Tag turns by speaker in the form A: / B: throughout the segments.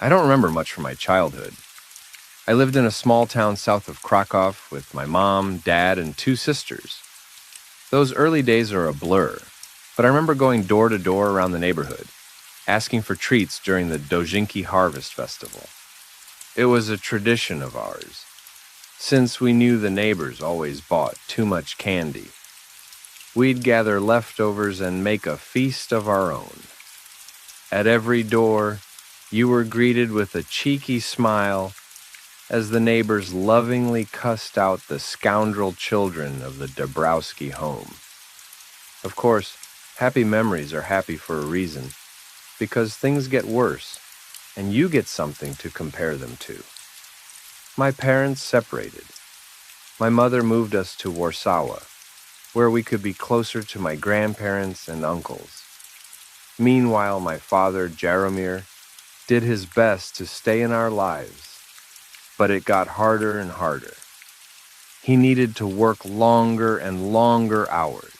A: I don't remember much from my childhood. I lived in a small town south of Krakow with my mom, dad, and two sisters. Those early days are a blur, but I remember going door to door around the neighborhood, asking for treats during the Dojinki Harvest Festival. It was a tradition of ours, since we knew the neighbors always bought too much candy. We'd gather leftovers and make a feast of our own. At every door, you were greeted with a cheeky smile as the neighbors lovingly cussed out the scoundrel children of the Dabrowski home. Of course, happy memories are happy for a reason, because things get worse, and you get something to compare them to. My parents separated. My mother moved us to Warsaw, where we could be closer to my grandparents and uncles. Meanwhile, my father, Jaromir, did his best to stay in our lives, but it got harder and harder. He needed to work longer and longer hours,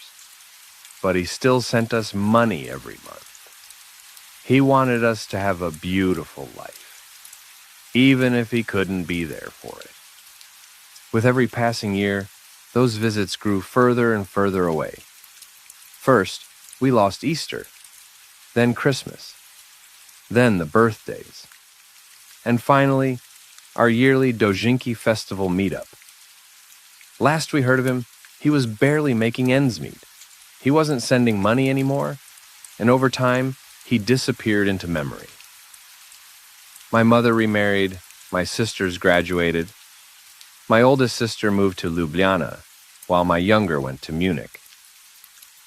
A: but he still sent us money every month. He wanted us to have a beautiful life, even if he couldn't be there for it. With every passing year, those visits grew further and further away. First, we lost Easter, then Christmas, then the birthdays, and finally, our yearly Dojinki Festival meetup. Last we heard of him, he was barely making ends meet. He wasn't sending money anymore, and over time, he disappeared into memory. My mother remarried, my sisters graduated. My oldest sister moved to Ljubljana, while my younger went to Munich.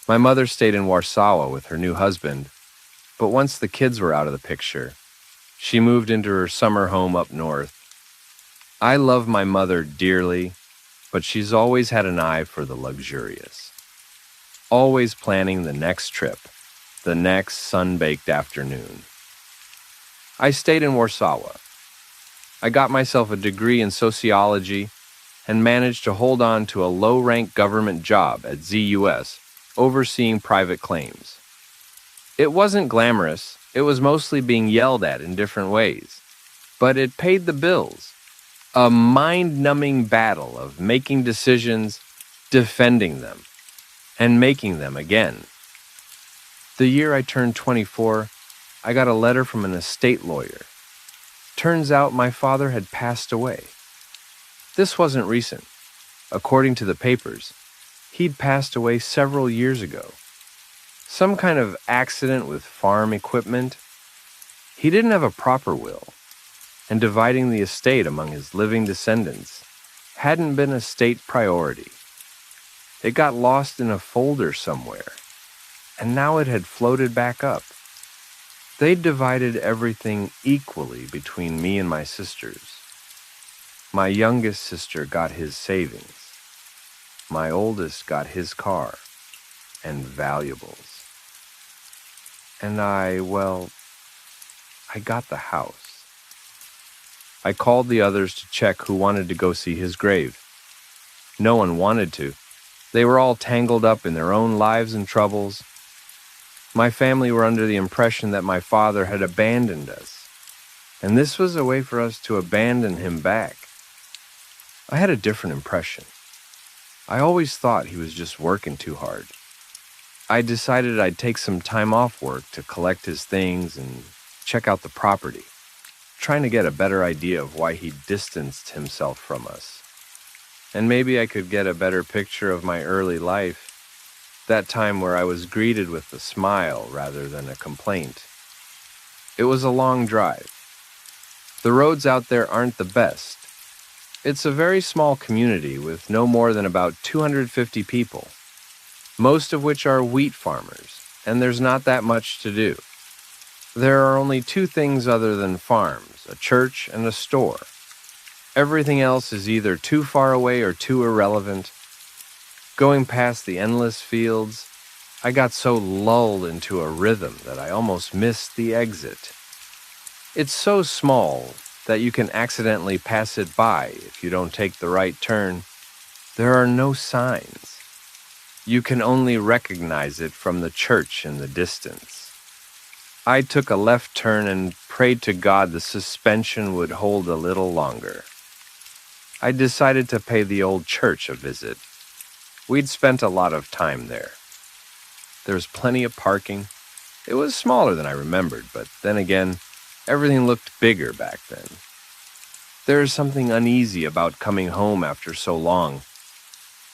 A: My mother stayed in Warsaw with her new husband, but once the kids were out of the picture, she moved into her summer home up north. I love my mother dearly, but she's always had an eye for the luxurious. Always planning the next trip, the next sun-baked afternoon. I stayed in Warsaw. I got myself a degree in sociology and managed to hold on to a low-rank government job at ZUS, overseeing private claims. It wasn't glamorous, it was mostly being yelled at in different ways, but it paid the bills. A mind-numbing battle of making decisions, defending them, and making them again. The year I turned 24, I got a letter from an estate lawyer. Turns out my father had passed away. This wasn't recent. According to the papers, he'd passed away several years ago. Some kind of accident with farm equipment. He didn't have a proper will, and dividing the estate among his living descendants hadn't been a state priority. It got lost in a folder somewhere, and now it had floated back up. They'd divided everything equally between me and my sisters. My youngest sister got his savings. My oldest got his car and valuables. And I got the house. I called the others to check who wanted to go see his grave. No one wanted to. They were all tangled up in their own lives and troubles. My family were under the impression that my father had abandoned us, and this was a way for us to abandon him back. I had a different impression. I always thought he was just working too hard. I decided I'd take some time off work to collect his things and check out the property, trying to get a better idea of why he distanced himself from us. And maybe I could get a better picture of my early life, that time where I was greeted with a smile rather than a complaint. It was a long drive. The roads out there aren't the best. It's a very small community with no more than about 250 people, most of which are wheat farmers, and there's not that much to do. There are only two things other than farms, a church and a store. Everything else is either too far away or too irrelevant. Going past the endless fields, I got so lulled into a rhythm that I almost missed the exit. It's so small that you can accidentally pass it by if you don't take the right turn. There are no signs. You can only recognize it from the church in the distance. I took a left turn and prayed to God the suspension would hold a little longer. I decided to pay the old church a visit. We'd spent a lot of time there. There was plenty of parking. It was smaller than I remembered, but then again, everything looked bigger back then. There is something uneasy about coming home after so long.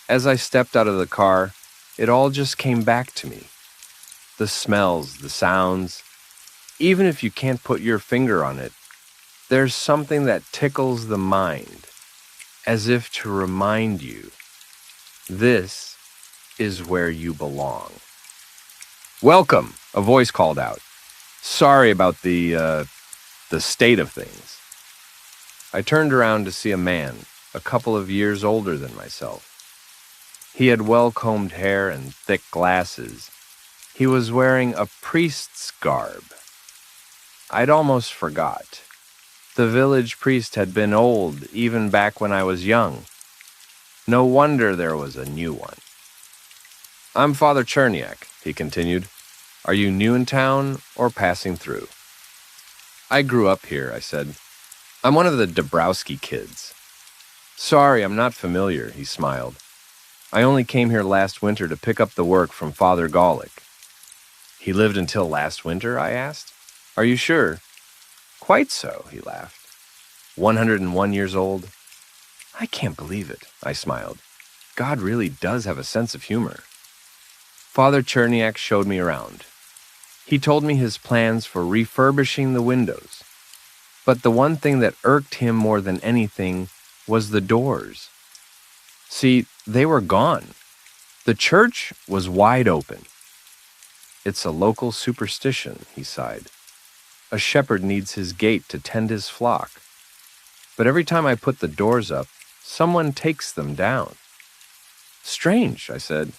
A: As I stepped out of the car, it all just came back to me. The smells, the sounds. Even if you can't put your finger on it, there's something that tickles the mind, as if to remind you, this is where you belong. "Welcome," a voice called out. "Sorry about the state of things." I turned around to see a man, a couple of years older than myself. He had well-combed hair and thick glasses. He was wearing a priest's garb. I'd almost forgot. The village priest had been old even back when I was young. No wonder there was a new one. "I'm Father Cherniak," he continued. "Are you new in town or passing through?" "I grew up here," I said. "I'm one of the Dabrowski kids." "Sorry, I'm not familiar," he smiled. "I only came here last winter to pick up the work from Father Golick." "He lived until last winter?" I asked. "Are you sure?" "Quite so," he laughed. 101 years old. "I can't believe it," I smiled. "God really does have a sense of humor." Father Cherniak showed me around. He told me his plans for refurbishing the windows. But the one thing that irked him more than anything was the doors. See, they were gone. The church was wide open. "It's a local superstition," he sighed. "A shepherd needs his gate to tend his flock. But every time I put the doors up, someone takes them down." "Strange," I said.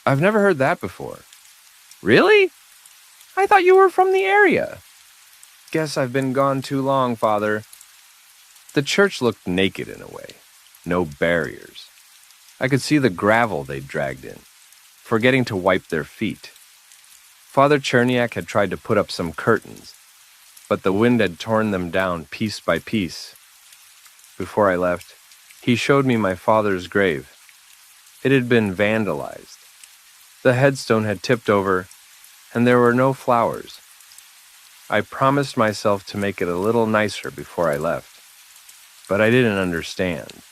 A: "I've never heard that before." "Really? I thought you were from the area." "Guess I've been gone too long, Father." The church looked naked in a way. No barriers. I could see the gravel they'd dragged in, forgetting to wipe their feet. Father Cherniak had tried to put up some curtains, but the wind had torn them down piece by piece. Before I left, he showed me my father's grave. It had been vandalized. The headstone had tipped over, and there were no flowers. I promised myself to make it a little nicer before I left, but I didn't understand.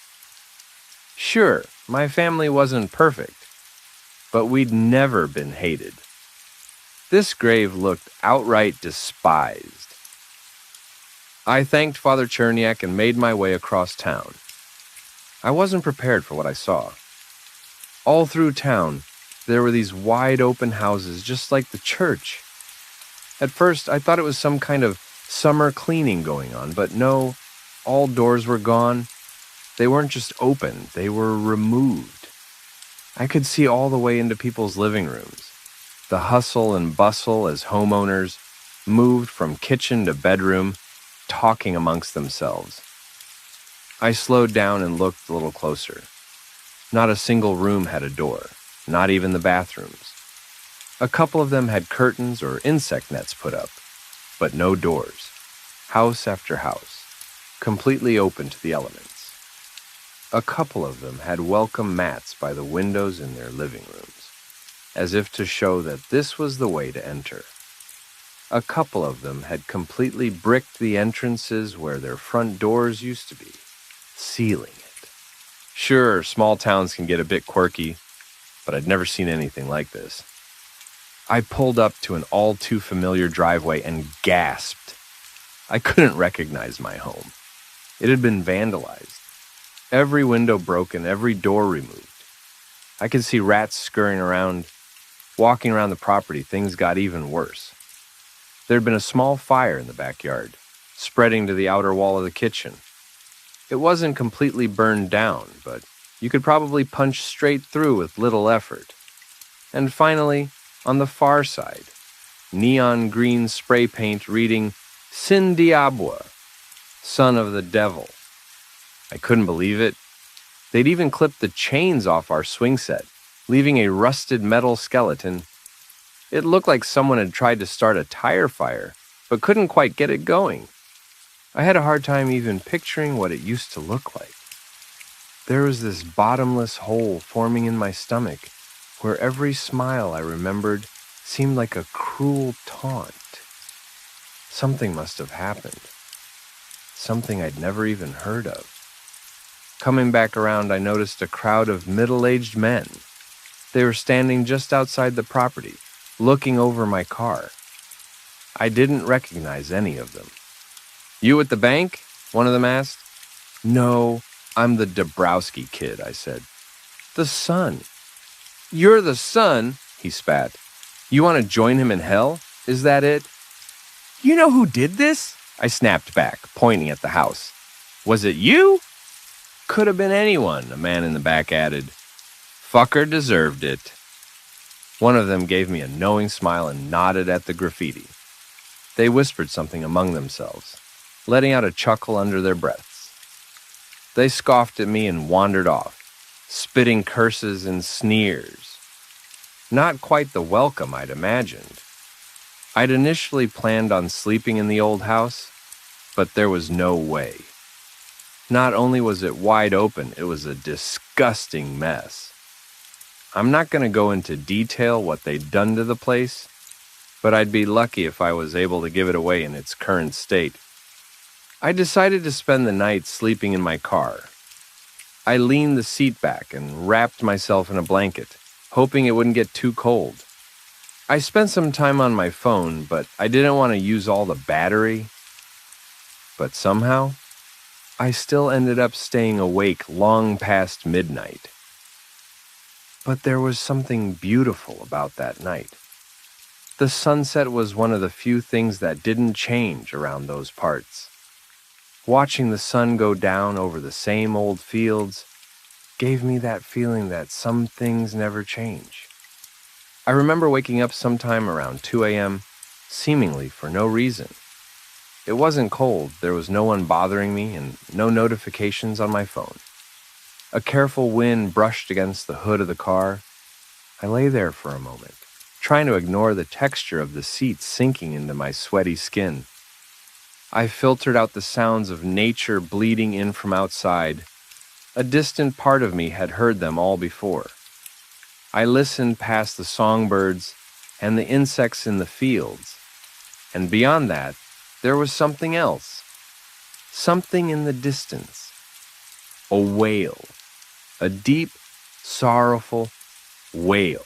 A: Sure, my family wasn't perfect, but we'd never been hated. This grave looked outright despised. I thanked Father Cherniak and made my way across town. I wasn't prepared for what I saw. All through town, there were these wide-open houses just like the church. At first, I thought it was some kind of summer cleaning going on, but no, all doors were gone. They weren't just open, they were removed. I could see all the way into people's living rooms. The hustle and bustle as homeowners moved from kitchen to bedroom, talking amongst themselves. I slowed down and looked a little closer. Not a single room had a door, not even the bathrooms. A couple of them had curtains or insect nets put up, but no doors. House after house, completely open to the elements. A couple of them had welcome mats by the windows in their living rooms, as if to show that this was the way to enter. A couple of them had completely bricked the entrances where their front doors used to be, sealing it. Sure, small towns can get a bit quirky, but I'd never seen anything like this. I pulled up to an all-too-familiar driveway and gasped. I couldn't recognize my home. It had been vandalized. Every window broken, every door removed. I could see rats scurrying around. Walking around the property, things got even worse. There had been a small fire in the backyard, spreading to the outer wall of the kitchen. It wasn't completely burned down, but you could probably punch straight through with little effort. And finally, on the far side, neon green spray paint reading Sin Diablo, Son of the Devil. I couldn't believe it. They'd even clipped the chains off our swing set, leaving a rusted metal skeleton. It looked like someone had tried to start a tire fire, but couldn't quite get it going. I had a hard time even picturing what it used to look like. There was this bottomless hole forming in my stomach, where every smile I remembered seemed like a cruel taunt. Something must have happened. Something I'd never even heard of. Coming back around, I noticed a crowd of middle-aged men. They were standing just outside the property, looking over my car. I didn't recognize any of them. "You at the bank?" one of them asked. "No, I'm the Dabrowski kid," I said. "The son." "You're the son?" he spat. "You want to join him in hell? Is that it?" "You know who did this?" I snapped back, pointing at the house. "Was it you?" "Could have been anyone," a man in the back added. "Fucker deserved it." One of them gave me a knowing smile and nodded at the graffiti. They whispered something among themselves, letting out a chuckle under their breaths. They scoffed at me and wandered off, spitting curses and sneers. Not quite the welcome I'd imagined. I'd initially planned on sleeping in the old house, but there was no way. Not only was it wide open, it was a disgusting mess. I'm not going to go into detail what they'd done to the place, but I'd be lucky if I was able to give it away in its current state. I decided to spend the night sleeping in my car. I leaned the seat back and wrapped myself in a blanket, hoping it wouldn't get too cold. I spent some time on my phone, but I didn't want to use all the battery. But somehow, I still ended up staying awake long past midnight. But there was something beautiful about that night. The sunset was one of the few things that didn't change around those parts. Watching the sun go down over the same old fields gave me that feeling that some things never change. I remember waking up sometime around 2 a.m., seemingly for no reason. It wasn't cold, there was no one bothering me, and no notifications on my phone. A careful wind brushed against the hood of the car. I lay there for a moment, trying to ignore the texture of the seats sinking into my sweaty skin. I filtered out the sounds of nature bleeding in from outside. A distant part of me had heard them all before. I listened past the songbirds and the insects in the fields, and beyond that, there was something else. Something in the distance. A wail. A deep, sorrowful wail.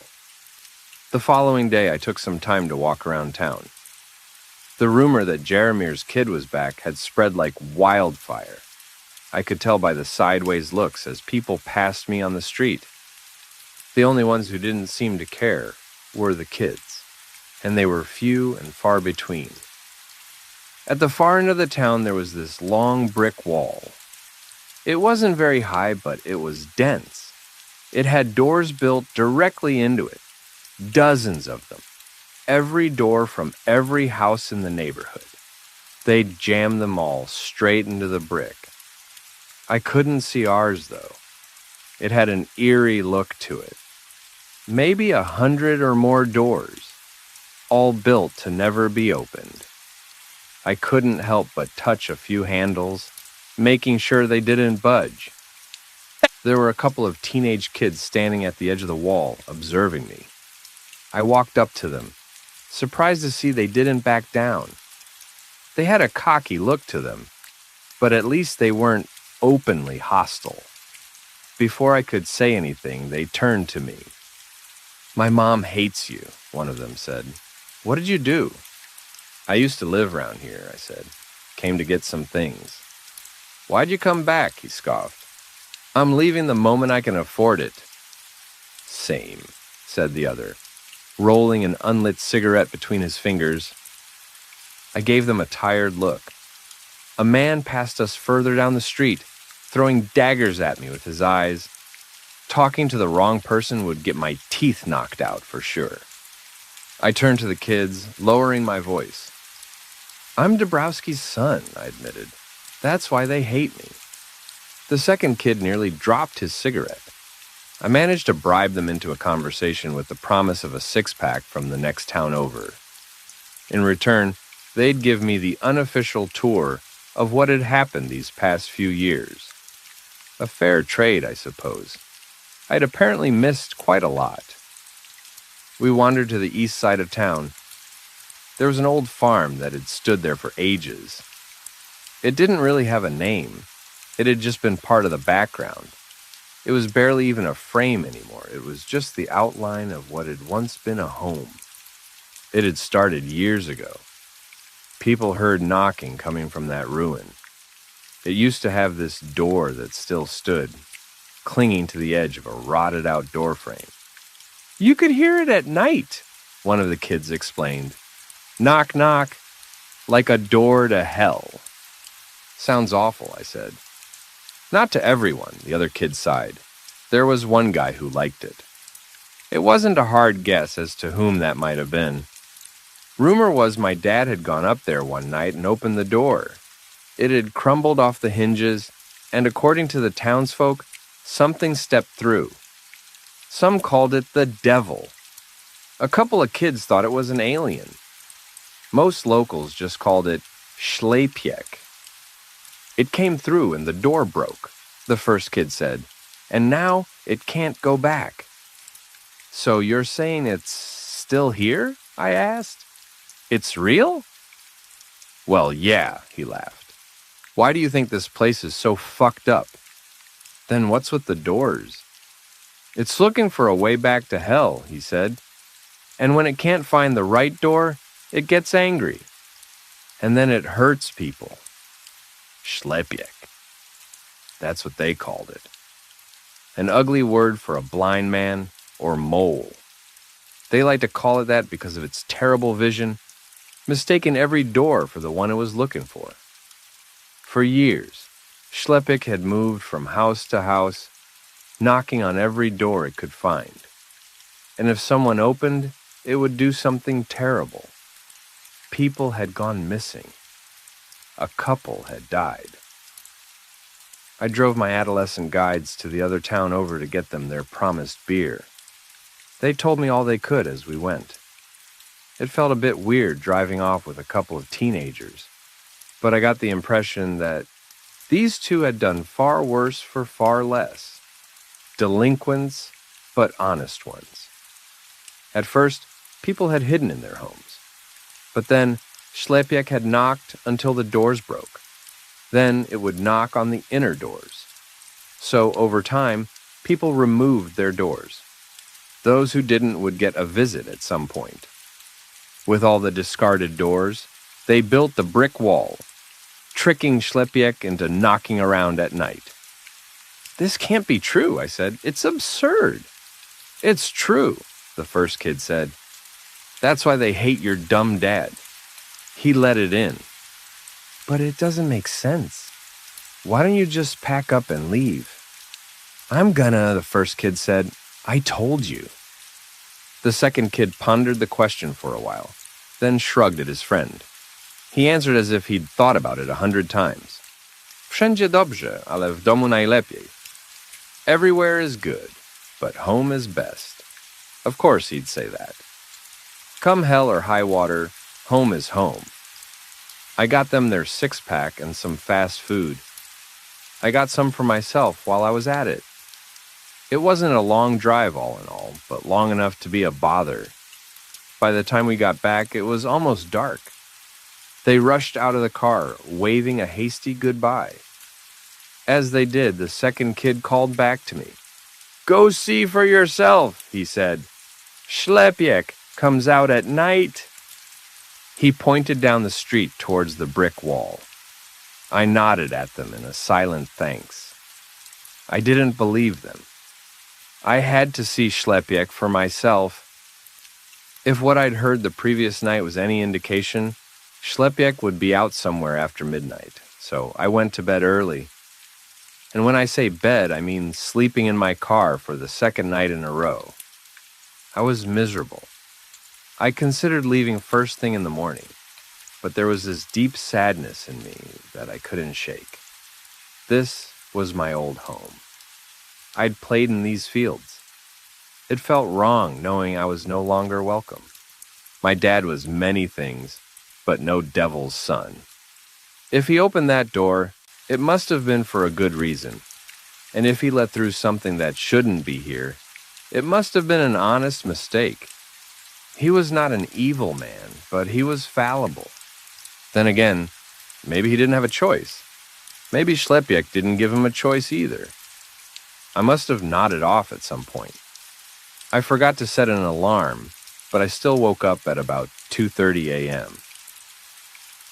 A: The following day, I took some time to walk around town. The rumor that Jaramir's kid was back had spread like wildfire. I could tell by the sideways looks as people passed me on the street. The only ones who didn't seem to care were the kids, and they were few and far between. At the far end of the town, there was this long brick wall. It wasn't very high, but it was dense. It had doors built directly into it, dozens of them, every door from every house in the neighborhood. They'd jammed them all straight into the brick. I couldn't see ours, though. It had an eerie look to it. Maybe 100 or more doors, all built to never be opened. I couldn't help but touch a few handles, making sure they didn't budge. There were a couple of teenage kids standing at the edge of the wall, observing me. I walked up to them, surprised to see they didn't back down. They had a cocky look to them, but at least they weren't openly hostile. Before I could say anything, they turned to me. "My mom hates you," one of them said. "What did you do?" "I used to live around here," I said. "Came to get some things." "Why'd you come back?" he scoffed. "I'm leaving the moment I can afford it." "Same," said the other, rolling an unlit cigarette between his fingers. I gave them a tired look. A man passed us further down the street, throwing daggers at me with his eyes. Talking to the wrong person would get my teeth knocked out for sure. I turned to the kids, lowering my voice. "I'm Dabrowski's son," I admitted. "That's why they hate me." The second kid nearly dropped his cigarette. I managed to bribe them into a conversation with the promise of a six-pack from the next town over. In return, they'd give me the unofficial tour of what had happened these past few years. A fair trade, I suppose. I'd apparently missed quite a lot. We wandered to the east side of town. There was an old farm that had stood there for ages. It didn't really have a name. It had just been part of the background. It was barely even a frame anymore. It was just the outline of what had once been a home. It had started years ago. People heard knocking coming from that ruin. It used to have this door that still stood, clinging to the edge of a rotted-out doorframe. You could hear it at night, one of the kids explained. Knock, knock, like a door to hell. Sounds awful, I said. Not to everyone, the other kid sighed. There was one guy who liked it. It wasn't a hard guess as to whom that might have been. Rumor was my dad had gone up there one night and opened the door. It had crumbled off the hinges, and according to the townsfolk, something stepped through. Some called it the devil. A couple of kids thought it was an alien. Most locals just called it Schlepiek. It came through and the door broke, the first kid said, and now it can't go back. So you're saying it's still here? I asked. It's real? Well, yeah, he laughed. Why do you think this place is so fucked up? Then what's with the doors? It's looking for a way back to hell, he said. And when it can't find the right door, it gets angry. And then it hurts people. Schlepiek. That's what they called it. An ugly word for a blind man or mole. They like to call it that because of its terrible vision, mistaking every door for the one it was looking for. For years, Schlepiek had moved from house to house, knocking on every door it could find. And if someone opened, it would do something terrible. People had gone missing. A couple had died. I drove my adolescent guides to the other town over to get them their promised beer. They told me all they could as we went. It felt a bit weird driving off with a couple of teenagers, but I got the impression that these two had done far worse for far less. Delinquents, but honest ones. At first, people had hidden in their homes. But then, Schlepiek had knocked until the doors broke. Then it would knock on the inner doors. So, over time, people removed their doors. Those who didn't would get a visit at some point. With all the discarded doors, they built the brick wall, tricking Schlepiek into knocking around at night. This can't be true, I said. It's absurd. It's true, the first kid said. That's why they hate your dumb dad. He let it in. But it doesn't make sense. Why don't you just pack up and leave? I'm gonna, the first kid said. I told you. The second kid pondered the question for a while, then shrugged at his friend. He answered as if he'd thought about it 100 times. Wszędzie dobrze, ale w domu najlepiej. Everywhere is good, but home is best. Of course he'd say that. Come hell or high water, home is home. I got them their six-pack and some fast food. I got some for myself while I was at it. It wasn't a long drive all in all, but long enough to be a bother. By the time we got back, it was almost dark. They rushed out of the car, waving a hasty goodbye. As they did, the second kid called back to me. Go see for yourself, he said. Schlepiek comes out at night. He pointed down the street towards the brick wall. I nodded at them in a silent thanks. I didn't believe them. I had to see Schlepiek for myself. If what I'd heard the previous night was any indication, Schlepiek would be out somewhere after midnight, so I went to bed early. And when I say bed, I mean sleeping in my car for the second night in a row. I was miserable. I considered leaving first thing in the morning, but there was this deep sadness in me that I couldn't shake. This was my old home. I'd played in these fields. It felt wrong knowing I was no longer welcome. My dad was many things, but no devil's son. If he opened that door, it must have been for a good reason. And if he let through something that shouldn't be here, it must have been an honest mistake. He was not an evil man, but he was fallible. Then again, maybe he didn't have a choice. Maybe Schlepiek didn't give him a choice either. I must have nodded off at some point. I forgot to set an alarm, but I still woke up at about 2:30 a.m.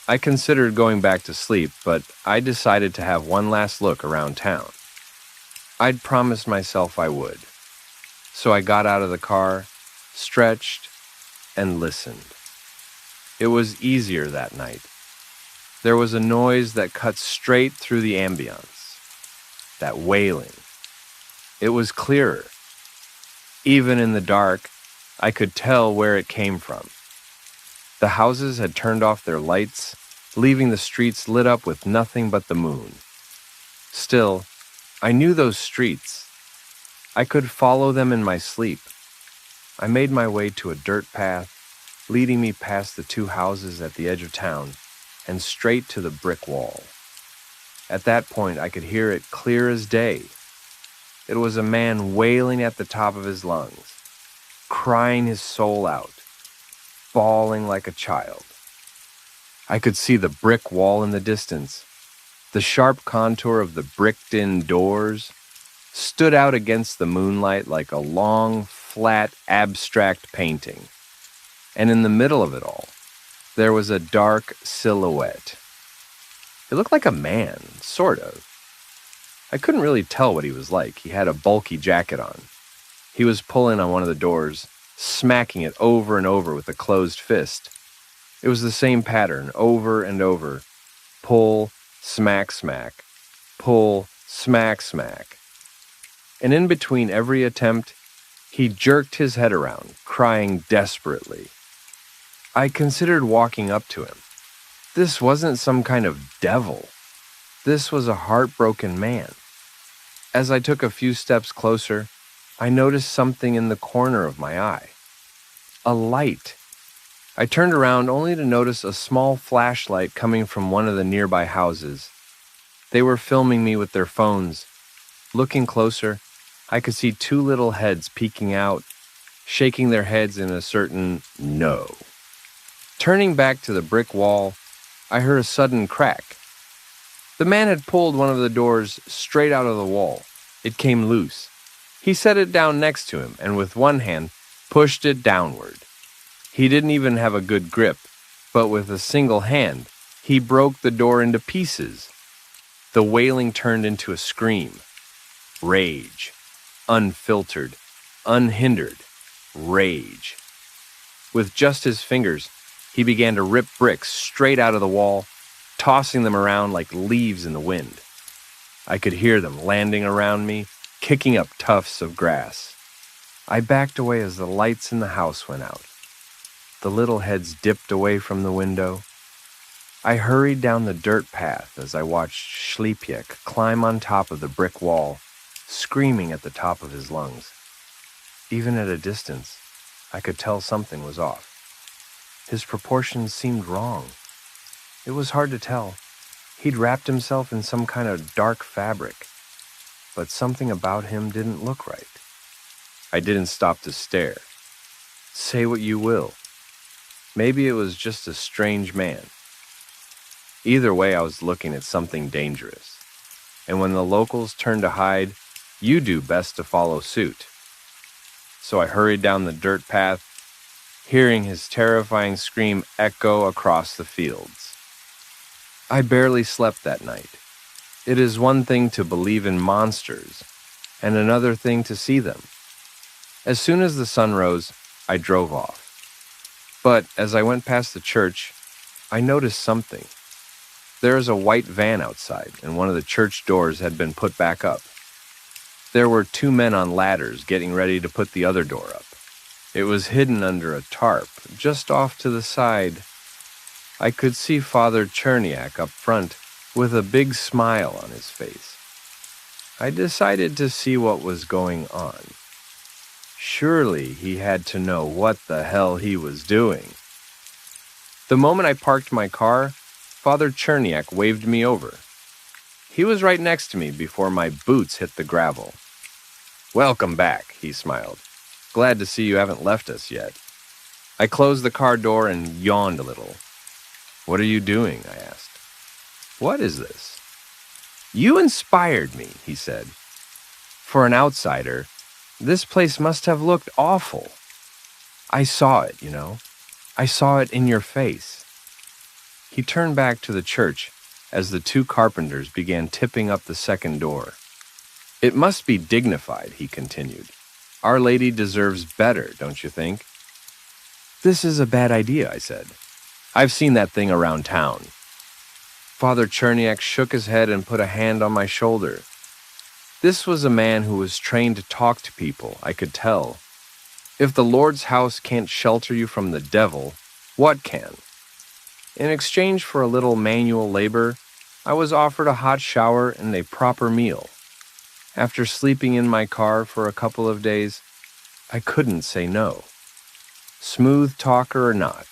A: I considered going back to sleep, but I decided to have one last look around town. I'd promised myself I would. So I got out of the car, stretched, and listened. It was easier that night. There was a noise that cut straight through the ambience. That wailing. It was clearer. Even in the dark, I could tell where it came from. The houses had turned off their lights, leaving the streets lit up with nothing but the moon. Still, I knew those streets. I could follow them in my sleep. I made my way to a dirt path, leading me past the two houses at the edge of town and straight to the brick wall. At that point, I could hear it clear as day. It was a man wailing at the top of his lungs, crying his soul out, bawling like a child. I could see the brick wall in the distance. The sharp contour of the bricked-in doors stood out against the moonlight like a long, flat, abstract painting. And in the middle of it all, there was a dark silhouette. It looked like a man, sort of. I couldn't really tell what he was like. He had a bulky jacket on. He was pulling on one of the doors, smacking it over and over with a closed fist. It was the same pattern, over and over. Pull, smack, smack. Pull, smack, smack. And in between every attempt, he jerked his head around, crying desperately. I considered walking up to him. This wasn't some kind of devil. This was a heartbroken man. As I took a few steps closer, I noticed something in the corner of my eye. A light. I turned around only to notice a small flashlight coming from one of the nearby houses. They were filming me with their phones. Looking closer, I could see two little heads peeking out, shaking their heads in a certain no. Turning back to the brick wall, I heard a sudden crack. The man had pulled one of the doors straight out of the wall. It came loose. He set it down next to him and with one hand pushed it downward. He didn't even have a good grip, but with a single hand, he broke the door into pieces. The wailing turned into a scream. Rage. Unfiltered, unhindered rage. With just his fingers, he began to rip bricks straight out of the wall, tossing them around like leaves in the wind. I could hear them landing around me, kicking up tufts of grass. I backed away as the lights in the house went out. The little heads dipped away from the window. I hurried down the dirt path as I watched Schlepiek climb on top of the brick wall, screaming at the top of his lungs. Even at a distance, I could tell something was off. His proportions seemed wrong. It was hard to tell. He'd wrapped himself in some kind of dark fabric, but something about him didn't look right. I didn't stop to stare. Say what you will. Maybe it was just a strange man. Either way, I was looking at something dangerous. And when the locals turned to hide, you do best to follow suit. So I hurried down the dirt path, hearing his terrifying scream echo across the fields. I barely slept that night. It is one thing to believe in monsters, and another thing to see them. As soon as the sun rose, I drove off. But as I went past the church, I noticed something. There is a white van outside, and one of the church doors had been put back up. There were two men on ladders getting ready to put the other door up. It was hidden under a tarp, just off to the side. I could see Father Cherniak up front with a big smile on his face. I decided to see what was going on. Surely he had to know what the hell he was doing. The moment I parked my car, Father Cherniak waved me over. He was right next to me before my boots hit the gravel. "Welcome back," he smiled. "Glad to see you haven't left us yet." I closed the car door and yawned a little. "What are you doing?" I asked. "What is this?" "You inspired me," he said. "For an outsider, this place must have looked awful. I saw it, you know. I saw it in your face." He turned back to the church as the two carpenters began tipping up the second door. "It must be dignified," he continued. "Our Lady deserves better, don't you think?" "This is a bad idea," I said. "I've seen that thing around town." Father Cherniak shook his head and put a hand on my shoulder. This was a man who was trained to talk to people, I could tell. If the Lord's house can't shelter you from the devil, what can? In exchange for a little manual labor, I was offered a hot shower and a proper meal. After sleeping in my car for a couple of days, I couldn't say no. Smooth talker or not,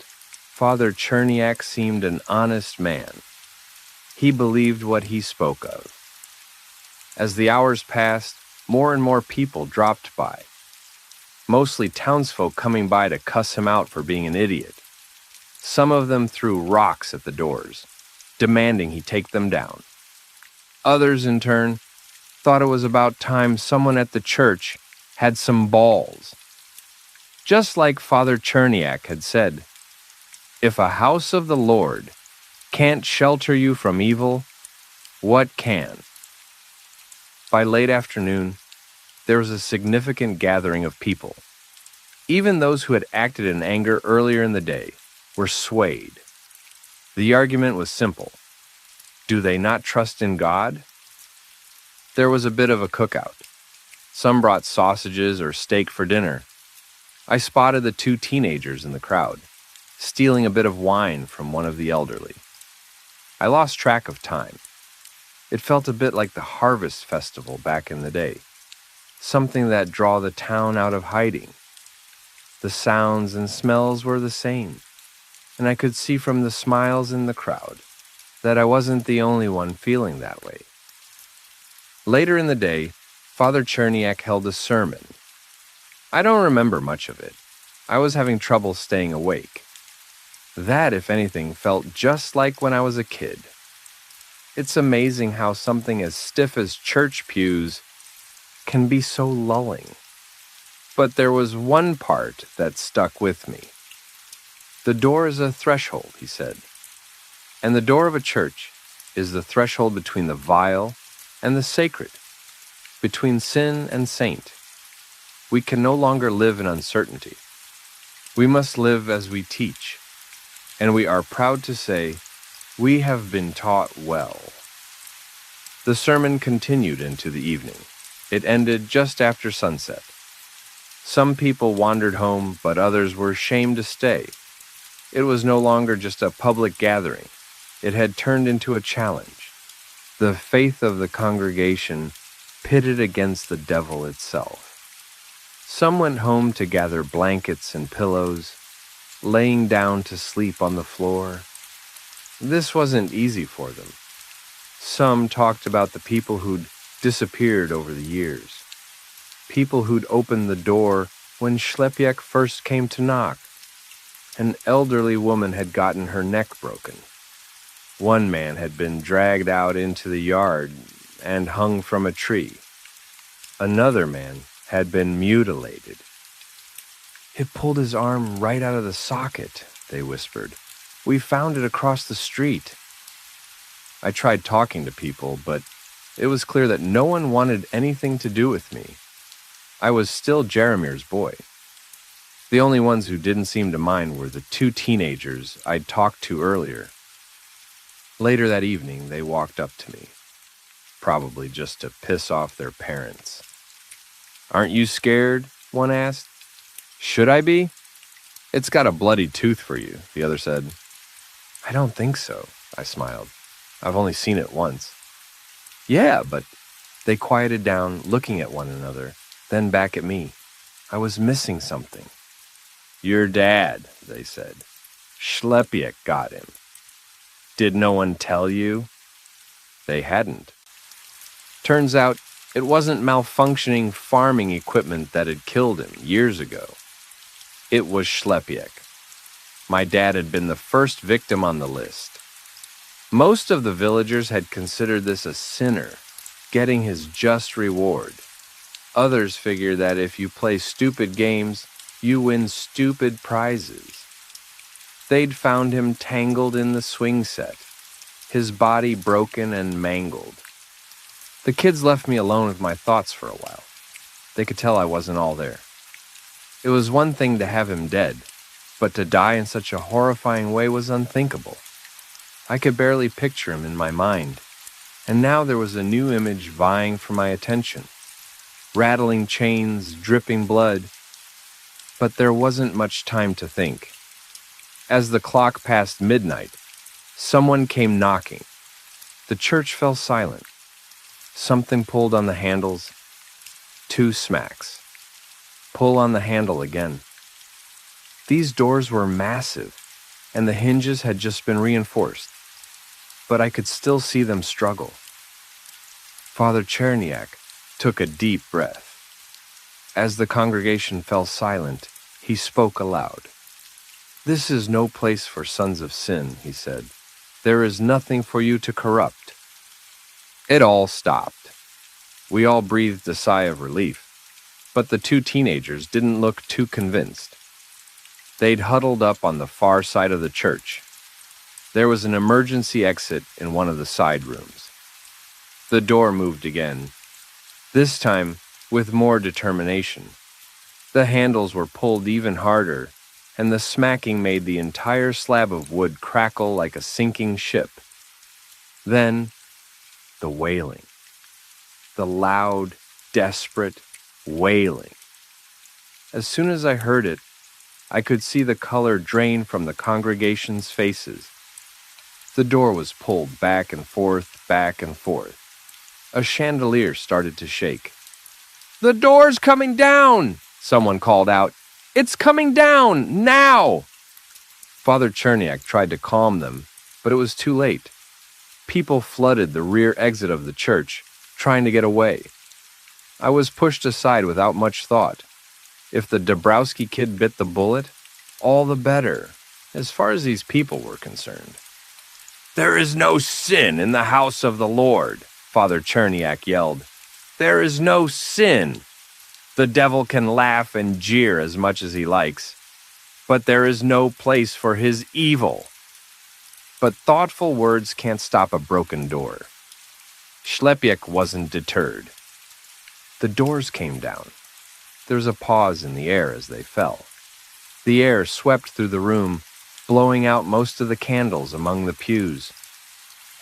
A: Father Cherniak seemed an honest man. He believed what he spoke of. As the hours passed, more and more people dropped by. Mostly townsfolk coming by to cuss him out for being an idiot. Some of them threw rocks at the doors, demanding he take them down. Others, in turn, thought it was about time someone at the church had some balls. Just like Father Cherniak had said, "If a house of the Lord can't shelter you from evil, what can?" By late afternoon, there was a significant gathering of people. Even those who had acted in anger earlier in the day were swayed. The argument was simple. Do they not trust in God? There was a bit of a cookout. Some brought sausages or steak for dinner. I spotted the two teenagers in the crowd, stealing a bit of wine from one of the elderly. I lost track of time. It felt a bit like the harvest festival back in the day, something that draw the town out of hiding. The sounds and smells were the same, and I could see from the smiles in the crowd that I wasn't the only one feeling that way. Later in the day, Father Cherniak held a sermon. I don't remember much of it. I was having trouble staying awake. That, if anything, felt just like when I was a kid. It's amazing how something as stiff as church pews can be so lulling. But there was one part that stuck with me. "The door is a threshold," he said. "And the door of a church is the threshold between the vile and the sacred, between sin and saint. We can no longer live in uncertainty. We must live as we teach, and we are proud to say we have been taught well." The sermon continued into the evening. It ended just after sunset. Some people wandered home, but others were ashamed to stay. It was no longer just a public gathering. It had turned into a challenge. The faith of the congregation pitted against the devil itself. Some went home to gather blankets and pillows, laying down to sleep on the floor. This wasn't easy for them. Some talked about the people who'd disappeared over the years, people who'd opened the door when Schlepiak first came to knock. An elderly woman had gotten her neck broken. One man had been dragged out into the yard and hung from a tree. Another man had been mutilated. "It pulled his arm right out of the socket," they whispered. "We found it across the street." I tried talking to people, but it was clear that no one wanted anything to do with me. I was still Jeremir's boy. The only ones who didn't seem to mind were the two teenagers I'd talked to earlier. Later that evening, they walked up to me, probably just to piss off their parents. "Aren't you scared?" one asked. "Should I be?" "It's got a bloody tooth for you," the other said. "I don't think so," I smiled. "I've only seen it once." "Yeah, but They quieted down, looking at one another, then back at me. I was missing something. "Your dad," they said. "Schlepiek got him." "Did no one tell you?" They hadn't. Turns out, it wasn't malfunctioning farming equipment that had killed him years ago. It was Schlepiek. My dad had been the first victim on the list. Most of the villagers had considered this a sinner, getting his just reward. Others figure that if you play stupid games, you win stupid prizes. They'd found him tangled in the swing set, his body broken and mangled. The kids left me alone with my thoughts for a while. They could tell I wasn't all there. It was one thing to have him dead, but to die in such a horrifying way was unthinkable. I could barely picture him in my mind, and now there was a new image vying for my attention. Rattling chains, dripping blood. But there wasn't much time to think. As the clock passed midnight, someone came knocking. The church fell silent. Something pulled on the handles. 2 smacks. Pull on the handle again. These doors were massive, and the hinges had just been reinforced, but I could still see them struggle. Father Cherniak took a deep breath. As the congregation fell silent, he spoke aloud. "This is no place for sons of sin," he said. "There is nothing for you to corrupt." It all stopped. We all breathed a sigh of relief, but the 2 teenagers didn't look too convinced. They'd huddled up on the far side of the church. There was an emergency exit in one of the side rooms. The door moved again, this time with more determination. The handles were pulled even harder, and the smacking made the entire slab of wood crackle like a sinking ship. Then, the wailing. The loud, desperate wailing. As soon as I heard it, I could see the color drain from the congregation's faces. The door was pulled back and forth, back and forth. A chandelier started to shake. "The door's coming down!" someone called out. "It's coming down, now!" Father Cherniak tried to calm them, but it was too late. People flooded the rear exit of the church, trying to get away. I was pushed aside without much thought. If the Dabrowski kid bit the bullet, all the better, as far as these people were concerned. "There is no sin in the house of the Lord," Father Cherniak yelled. "There is no sin. The devil can laugh and jeer as much as he likes, but there is no place for his evil." But thoughtful words can't stop a broken door. Schlepiek wasn't deterred. The doors came down. There was a pause in the air as they fell. The air swept through the room, blowing out most of the candles among the pews.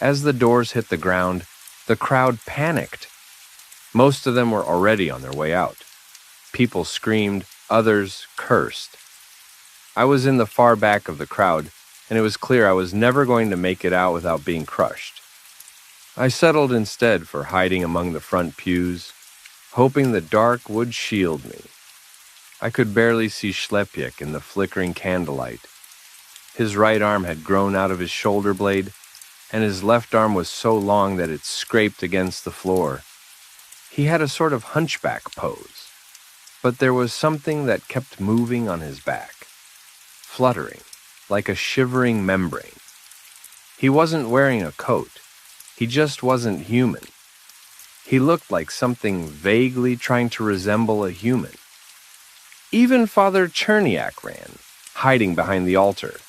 A: As the doors hit the ground, the crowd panicked. Most of them were already on their way out. People screamed, others cursed. I was in the far back of the crowd, and it was clear I was never going to make it out without being crushed. I settled instead for hiding among the front pews, hoping the dark would shield me. I could barely see Schlepiek in the flickering candlelight. His right arm had grown out of his shoulder blade, and his left arm was so long that it scraped against the floor. He had a sort of hunchback pose, but there was something that kept moving on his back, fluttering, like a shivering membrane. He wasn't wearing a coat. He just wasn't human. He looked like something vaguely trying to resemble a human. Even Father Cherniak ran, hiding behind the altar.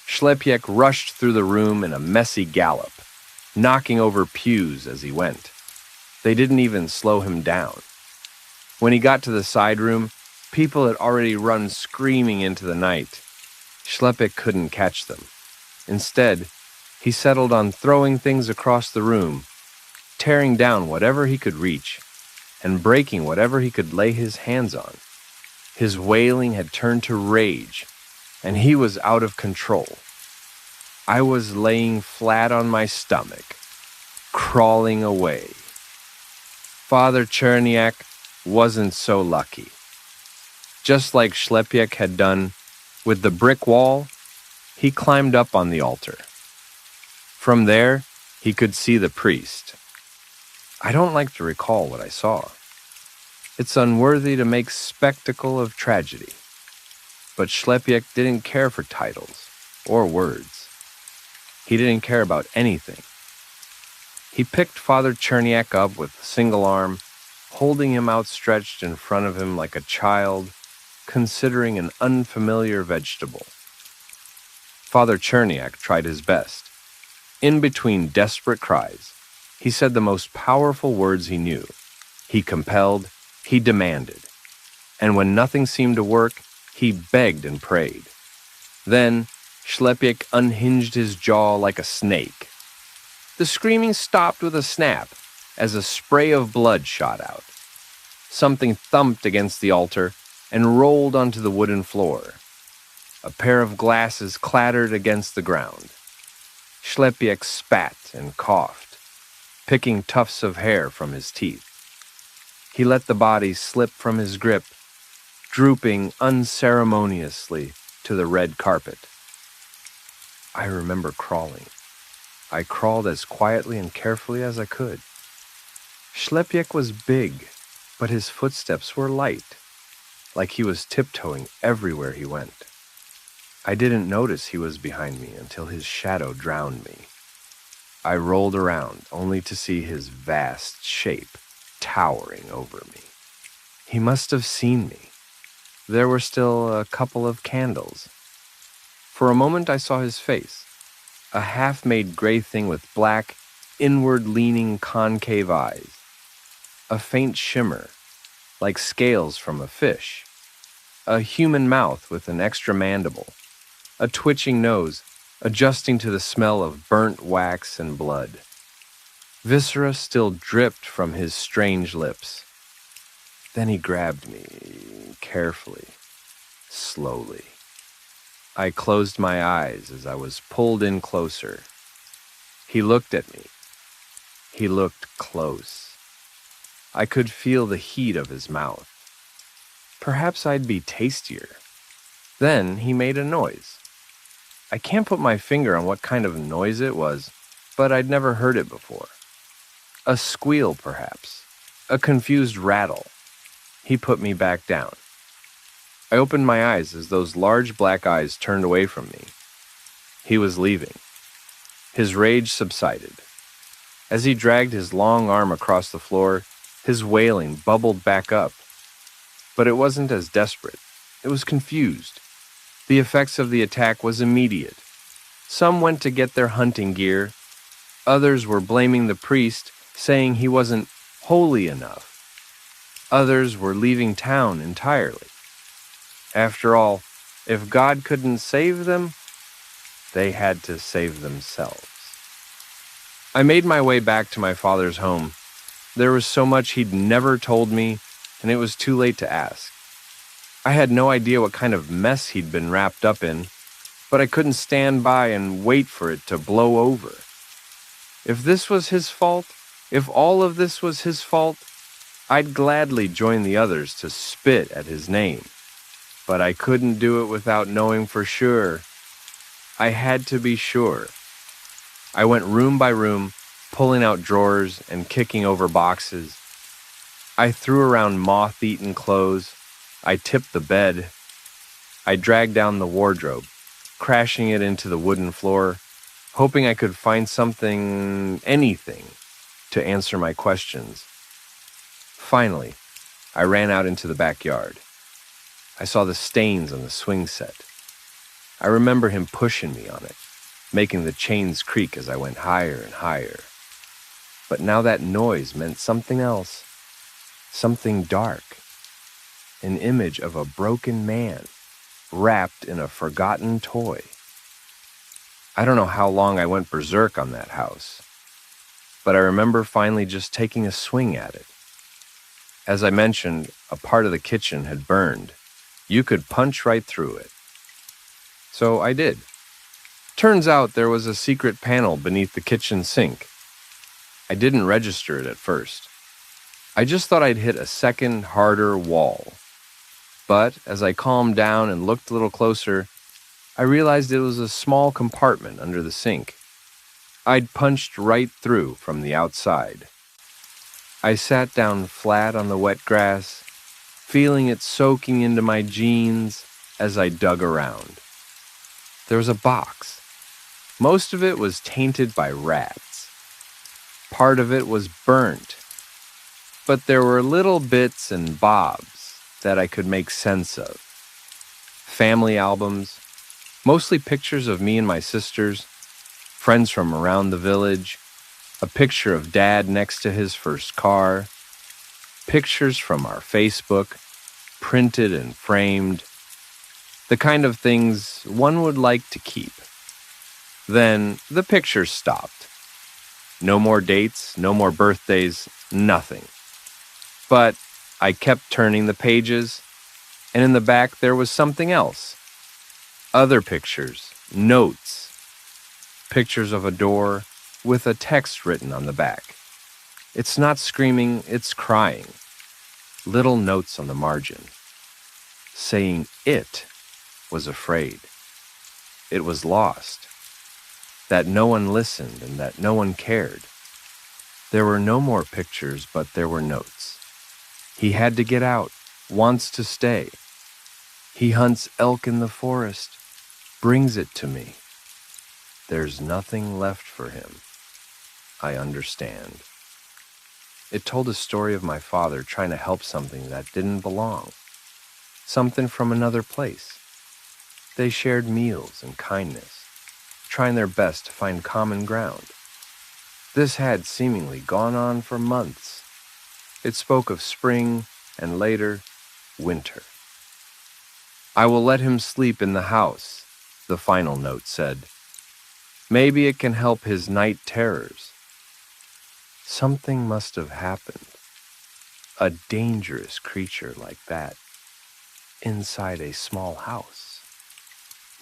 A: Schlepiek rushed through the room in a messy gallop, knocking over pews as he went. They didn't even slow him down. When he got to the side room, people had already run screaming into the night. Schlepiek couldn't catch them. Instead, he settled on throwing things across the room, tearing down whatever he could reach, and breaking whatever he could lay his hands on. His wailing had turned to rage, and he was out of control. I was laying flat on my stomach, crawling away. Father Cherniak wasn't so lucky. Just like Schlepiak had done with the brick wall, he climbed up on the altar. From there, he could see the priest. I don't like to recall what I saw. It's unworthy to make spectacle of tragedy. But Schlepiak didn't care for titles or words. He didn't care about anything. He picked Father Cherniak up with a single arm, holding him outstretched in front of him like a child, considering an unfamiliar vegetable. Father Cherniak tried his best. In between desperate cries, he said the most powerful words he knew. He compelled, he demanded. And when nothing seemed to work, he begged and prayed. Then, Schlepiak unhinged his jaw like a snake. The screaming stopped with a snap as a spray of blood shot out. Something thumped against the altar and rolled onto the wooden floor. A pair of glasses clattered against the ground. Schlepiak spat and coughed, picking tufts of hair from his teeth. He let the body slip from his grip, drooping unceremoniously to the red carpet. I remember crawling. I crawled as quietly and carefully as I could. Schlepiak was big, but his footsteps were light, like he was tiptoeing everywhere he went. I didn't notice he was behind me until his shadow drowned me. I rolled around, only to see his vast shape towering over me. He must have seen me. There were still a couple of candles. For a moment I saw his face, a half-made gray thing with black, inward-leaning concave eyes, a faint shimmer, like scales from a fish, a human mouth with an extra mandible, a twitching nose, adjusting to the smell of burnt wax and blood. Viscera still dripped from his strange lips. Then he grabbed me, carefully, slowly. I closed my eyes as I was pulled in closer. He looked at me. He looked close. I could feel the heat of his mouth. Perhaps I'd be tastier. Then he made a noise. I can't put my finger on what kind of noise it was, but I'd never heard it before. A squeal, perhaps. A confused rattle. He put me back down. I opened my eyes as those large black eyes turned away from me. He was leaving. His rage subsided. As he dragged his long arm across the floor, his wailing bubbled back up. But it wasn't as desperate. It was confused. The effects of the attack was immediate. Some went to get their hunting gear. Others were blaming the priest, saying he wasn't holy enough. Others were leaving town entirely. After all, if God couldn't save them, they had to save themselves. I made my way back to my father's home. There was so much he'd never told me, and it was too late to ask. I had no idea what kind of mess he'd been wrapped up in, but I couldn't stand by and wait for it to blow over. If this was his fault, if all of this was his fault, I'd gladly join the others to spit at his name. But I couldn't do it without knowing for sure. I had to be sure. I went room by room, pulling out drawers and kicking over boxes. I threw around moth-eaten clothes. I tipped the bed. I dragged down the wardrobe, crashing it into the wooden floor, hoping I could find something, anything, to answer my questions. Finally, I ran out into the backyard. I saw the stains on the swing set. I remember him pushing me on it, making the chains creak as I went higher and higher. But now that noise meant something else, something dark. An image of a broken man, wrapped in a forgotten toy. I don't know how long I went berserk on that house, but I remember finally just taking a swing at it. As I mentioned, a part of the kitchen had burned. You could punch right through it. So I did. Turns out there was a secret panel beneath the kitchen sink. I didn't register it at first. I just thought I'd hit a second, harder wall. But as I calmed down and looked a little closer, I realized it was a small compartment under the sink. I'd punched right through from the outside. I sat down flat on the wet grass, feeling it soaking into my jeans as I dug around. There was a box. Most of it was tainted by rats. Part of it was burnt, but there were little bits and bobs that I could make sense of. Family albums, mostly pictures of me and my sisters, friends from around the village, a picture of Dad next to his first car, pictures from our Facebook, printed and framed, the kind of things one would like to keep. Then the pictures stopped. No more dates, no more birthdays, nothing. But I kept turning the pages, and in the back there was something else. Other pictures, notes, pictures of a door with a text written on the back. It's not screaming, it's crying. Little notes on the margin, saying it was afraid. It was lost, that no one listened and that no one cared. There were no more pictures, but there were notes. He had to get out, wants to stay. He hunts elk in the forest, brings it to me. There's nothing left for him. I understand. It told a story of my father trying to help something that didn't belong, something from another place. They shared meals and kindness, trying their best to find common ground. This had seemingly gone on for months. It spoke of spring and later, winter. I will let him sleep in the house, the final note said. Maybe it can help his night terrors. Something must have happened. A dangerous creature like that, inside a small house.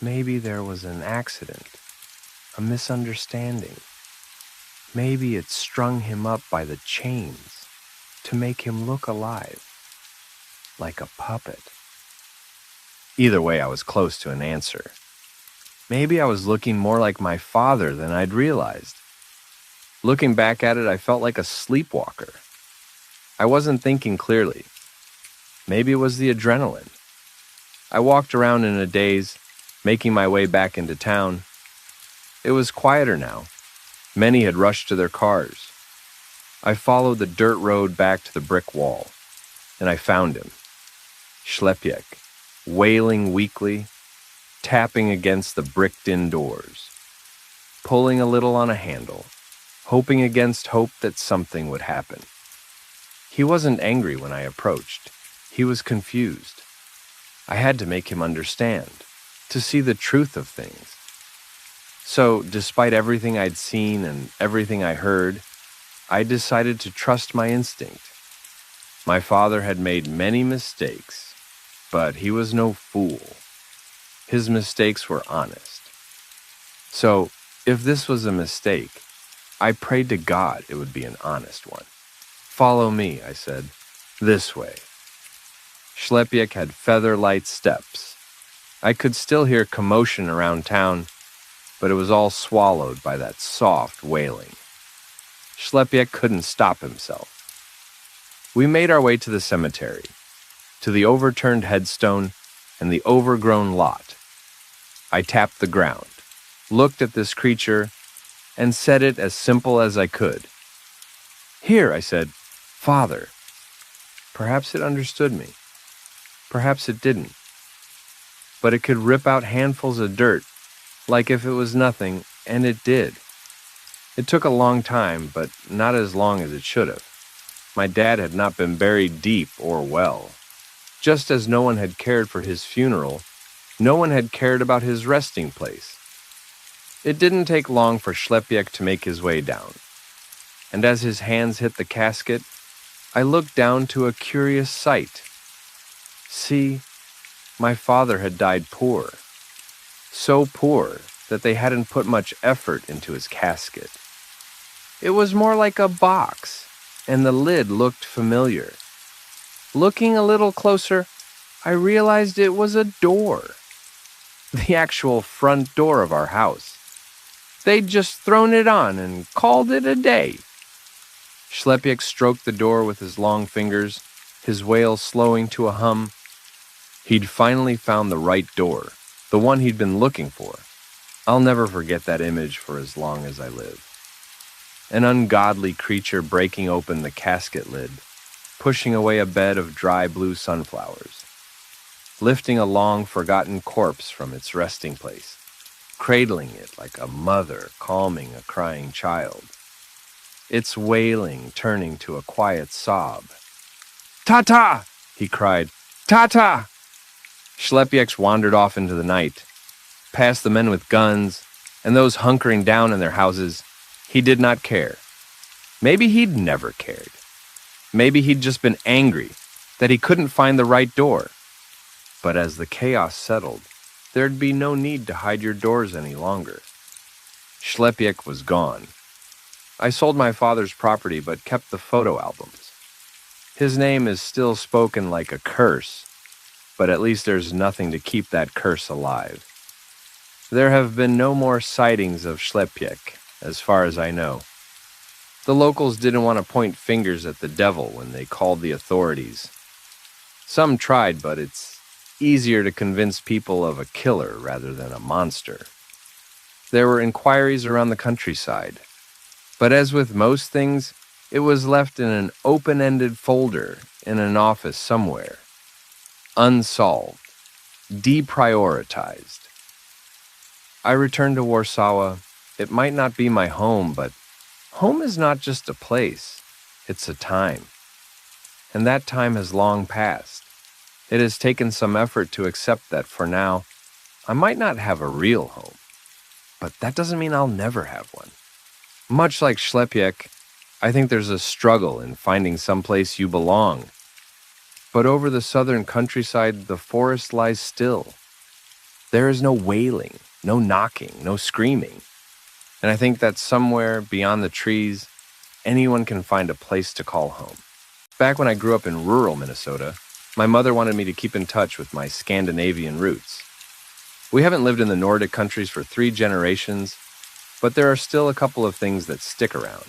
A: Maybe there was an accident, a misunderstanding. Maybe it strung him up by the chains to make him look alive, like a puppet. Either way, I was close to an answer. Maybe I was looking more like my father than I'd realized. Looking back at it, I felt like a sleepwalker. I wasn't thinking clearly. Maybe it was the adrenaline. I walked around in a daze, making my way back into town. It was quieter now. Many had rushed to their cars. I followed the dirt road back to the brick wall, and I found him. Schlepiek, wailing weakly, tapping against the bricked-in doors, pulling a little on a handle, hoping against hope that something would happen. He wasn't angry when I approached. He was confused. I had to make him understand, to see the truth of things. So, despite everything I'd seen and everything I heard, I decided to trust my instinct. My father had made many mistakes, but he was no fool. His mistakes were honest. So, if this was a mistake, I prayed to God it would be an honest one. Follow me, I said. This way. Schlepiek had feather-light steps. I could still hear commotion around town, but it was all swallowed by that soft wailing. Schlepiek couldn't stop himself. We made our way to the cemetery, to the overturned headstone and the overgrown lot. I tapped the ground, looked at this creature, and said it as simple as I could. Here, I said, Father. Perhaps it understood me. Perhaps it didn't. But it could rip out handfuls of dirt, like if it was nothing, and it did. It took a long time, but not as long as it should have. My dad had not been buried deep or well. Just as no one had cared for his funeral, no one had cared about his resting place. It didn't take long for Schlepiek to make his way down. And as his hands hit the casket, I looked down to a curious sight. See, my father had died poor. So poor that they hadn't put much effort into his casket. It was more like a box, and the lid looked familiar. Looking a little closer, I realized it was a door. The actual front door of our house. They'd just thrown it on and called it a day. Schlepiek stroked the door with his long fingers, his wail slowing to a hum. He'd finally found the right door, the one he'd been looking for. I'll never forget that image for as long as I live. An ungodly creature breaking open the casket lid, pushing away a bed of dry blue sunflowers, lifting a long-forgotten corpse from its resting place, cradling it like a mother calming a crying child, its wailing turning to a quiet sob. "Ta-ta!" he cried. "Ta-ta!" Schlepieks wandered off into the night, past the men with guns, and those hunkering down in their houses. He did not care. Maybe he'd never cared. Maybe he'd just been angry that he couldn't find the right door. But as the chaos settled, there'd be no need to hide your doors any longer. Schlepiek was gone. I sold my father's property but kept the photo albums. His name is still spoken like a curse, but at least there's nothing to keep that curse alive. There have been no more sightings of Schlepiek, as far as I know. The locals didn't want to point fingers at the devil when they called the authorities. Some tried, but it's easier to convince people of a killer rather than a monster. There were inquiries around the countryside, but as with most things, it was left in an open-ended folder in an office somewhere. Unsolved. Deprioritized. I returned to Warsaw. It might not be my home, but home is not just a place. It's a time. And that time has long passed. It has taken some effort to accept that for now, I might not have a real home. But that doesn't mean I'll never have one. Much like Schlepiek, I think there's a struggle in finding someplace you belong. But over the southern countryside, the forest lies still. There is no wailing, no knocking, no screaming. And I think that somewhere beyond the trees, anyone can find a place to call home. Back when I grew up in rural Minnesota, my mother wanted me to keep in touch with my Scandinavian roots. We haven't lived in the Nordic countries for 3 generations, but there are still a couple of things that stick around.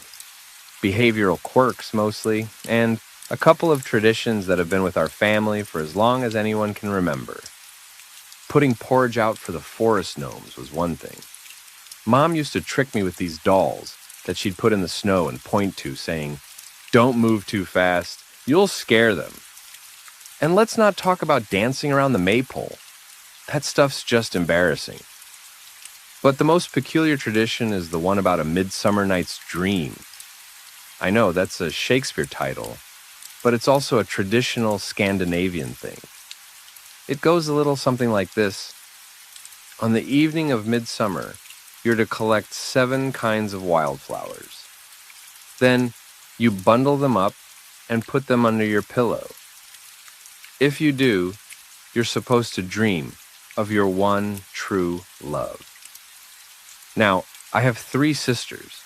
A: Behavioral quirks mostly, and a couple of traditions that have been with our family for as long as anyone can remember. Putting porridge out for the forest gnomes was one thing. Mom used to trick me with these dolls that she'd put in the snow and point to, saying, "Don't move too fast, you'll scare them." And let's not talk about dancing around the maypole. That stuff's just embarrassing. But the most peculiar tradition is the one about A Midsummer Night's Dream. I know that's a Shakespeare title, but it's also a traditional Scandinavian thing. It goes a little something like this. On the evening of midsummer, you're to collect 7 kinds of wildflowers. Then you bundle them up and put them under your pillow. If you do, you're supposed to dream of your one true love. Now, I have 3 sisters.